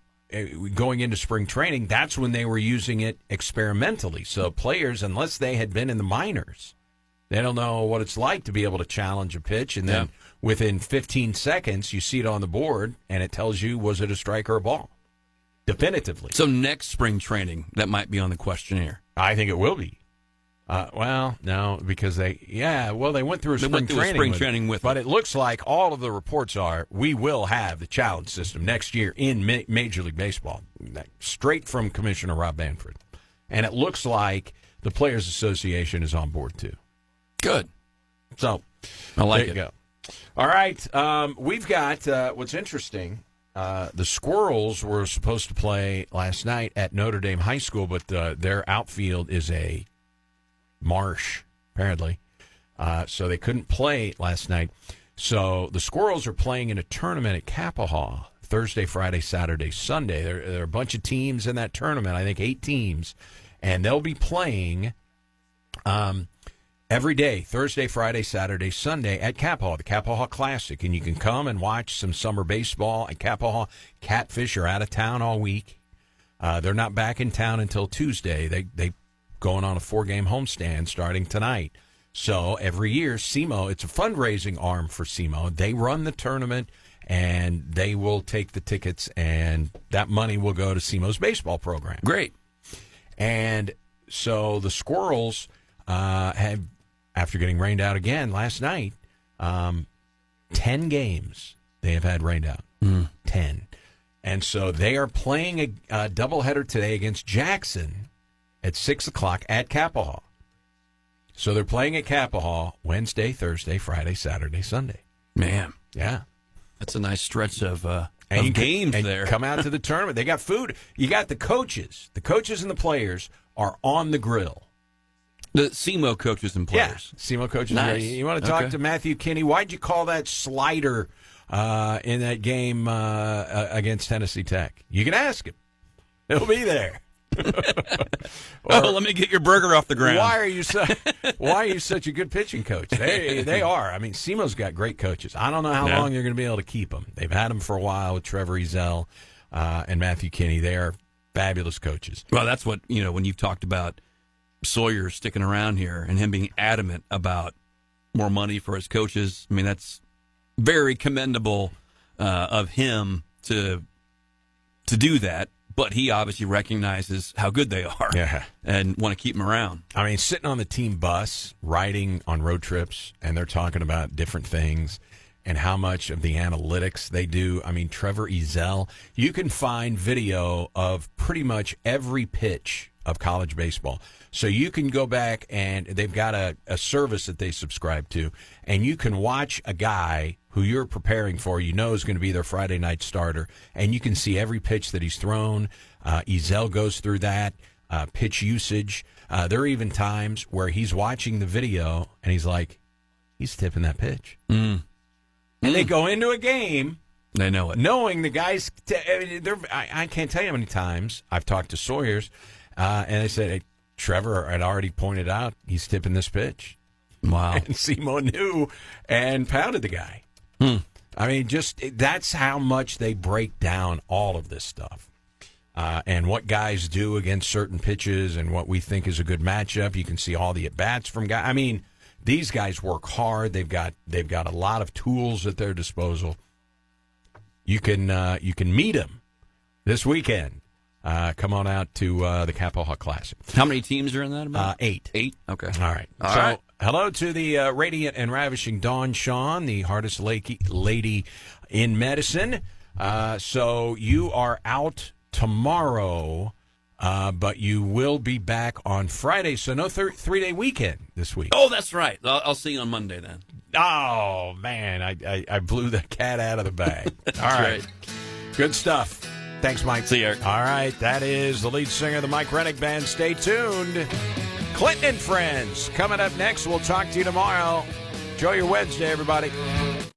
S1: Going into spring training, that's when they were using it experimentally. So players, unless they had been in the minors, they don't know what it's like to be able to challenge a pitch. And then within 15 seconds, you see it on the board, and it tells you, was it a strike or a ball? Definitively.
S2: So next spring training, that might be on the questionnaire.
S1: I think it will be. Well, no, because they went through a spring training with it. But it looks like all of the reports are we will have the challenge system next year in Major League Baseball, straight from Commissioner Rob Manfred. And it looks like the Players Association is on board, too.
S2: Good.
S1: So,
S2: I like
S1: there
S2: it.
S1: you go. All right, we've got what's interesting. The Squirrels were supposed to play last night at Notre Dame High School, but their outfield is a marsh, apparently. So they couldn't play last night. So the Squirrels are playing in a tournament at Kappahaw Thursday, Friday, Saturday, Sunday. There are a bunch of teams in that tournament, I think 8 teams. And they'll be playing every day, Thursday, Friday, Saturday, Sunday at Kappahaw, the Kappahaw Classic. And you can come and watch some summer baseball at Kappahaw. Catfish are out of town all week. They're not back in town until Tuesday. They going on a 4-game homestand starting tonight. So every year, SEMO, it's a fundraising arm for SEMO. They run the tournament, and they will take the tickets, and that money will go to SEMO's baseball program.
S2: Great.
S1: And so the Squirrels have, after getting rained out again last night, 10 games they have had rained out. 10. And so they are playing a doubleheader today against Jackson at 6 o'clock at Kappahaw. So they're playing at Kappahaw Wednesday, Thursday, Friday, Saturday, Sunday.
S2: Man.
S1: Yeah.
S2: That's a nice stretch of
S1: games
S2: there.
S1: Come out to the tournament. They got food. You got the coaches. The coaches and the players are on the grill.
S2: The SEMO coaches and players.
S1: Yeah, SEMO coaches.
S2: Nice.
S1: You want to talk to Matthew Kinney? Why'd you call that slider in that game against Tennessee Tech? You can ask him. He'll be there.
S2: Let me get your burger off the ground.
S1: Why are you such a good pitching coach? They are. I mean, SEMO's got great coaches. I don't know how long you're going to be able to keep them. They've had them for a while with Trevor Ezell and Matthew Kinney. They are fabulous coaches.
S2: Well, that's what, when you've talked about Sawyer sticking around here and him being adamant about more money for his coaches. I mean, that's very commendable of him to do that. But he obviously recognizes how good they are and want to keep them around.
S1: I mean, sitting on the team bus, riding on road trips, and they're talking about different things and how much of the analytics they do. I mean, Trevor Ezell, you can find video of pretty much every pitch of college baseball. So you can go back, and they've got a service that they subscribe to, and you can watch a guy who you're preparing for, you know is going to be their Friday night starter, and you can see every pitch that he's thrown. Ezel goes through that, pitch usage. There are even times where he's watching the video, and he's like, he's tipping that pitch. And they go into a game.
S2: They know it.
S1: Knowing the guys, I can't tell you how many times I've talked to Sawyers, and they said, hey, Trevor had already pointed out he's tipping this pitch.
S2: Wow.
S1: And Simo knew and pounded the guy. I mean, just that's how much they break down all of this stuff. And what guys do against certain pitches and what we think is a good matchup. You can see all the at-bats from guys. I mean, these guys work hard. They've got a lot of tools at their disposal. You can meet them this weekend. Come on out to the Capitol Classic.
S2: How many teams are in that? About?
S1: 8.
S2: 8? Okay.
S1: All right.
S2: All right.
S1: Hello to the radiant and ravishing Dawn Shawn, the hardest lady in medicine. So you are out tomorrow, but you will be back on Friday. So no 3-day weekend this week.
S2: Oh, that's right. I'll see you on Monday then.
S1: Oh, man, I blew the cat out of the bag. All right. Good stuff. Thanks, Mike.
S2: See you, Eric.
S1: All right, that is the lead singer of the Mike Rennick Band. Stay tuned. Clinton and Friends coming up next. We'll talk to you tomorrow. Enjoy your Wednesday, everybody.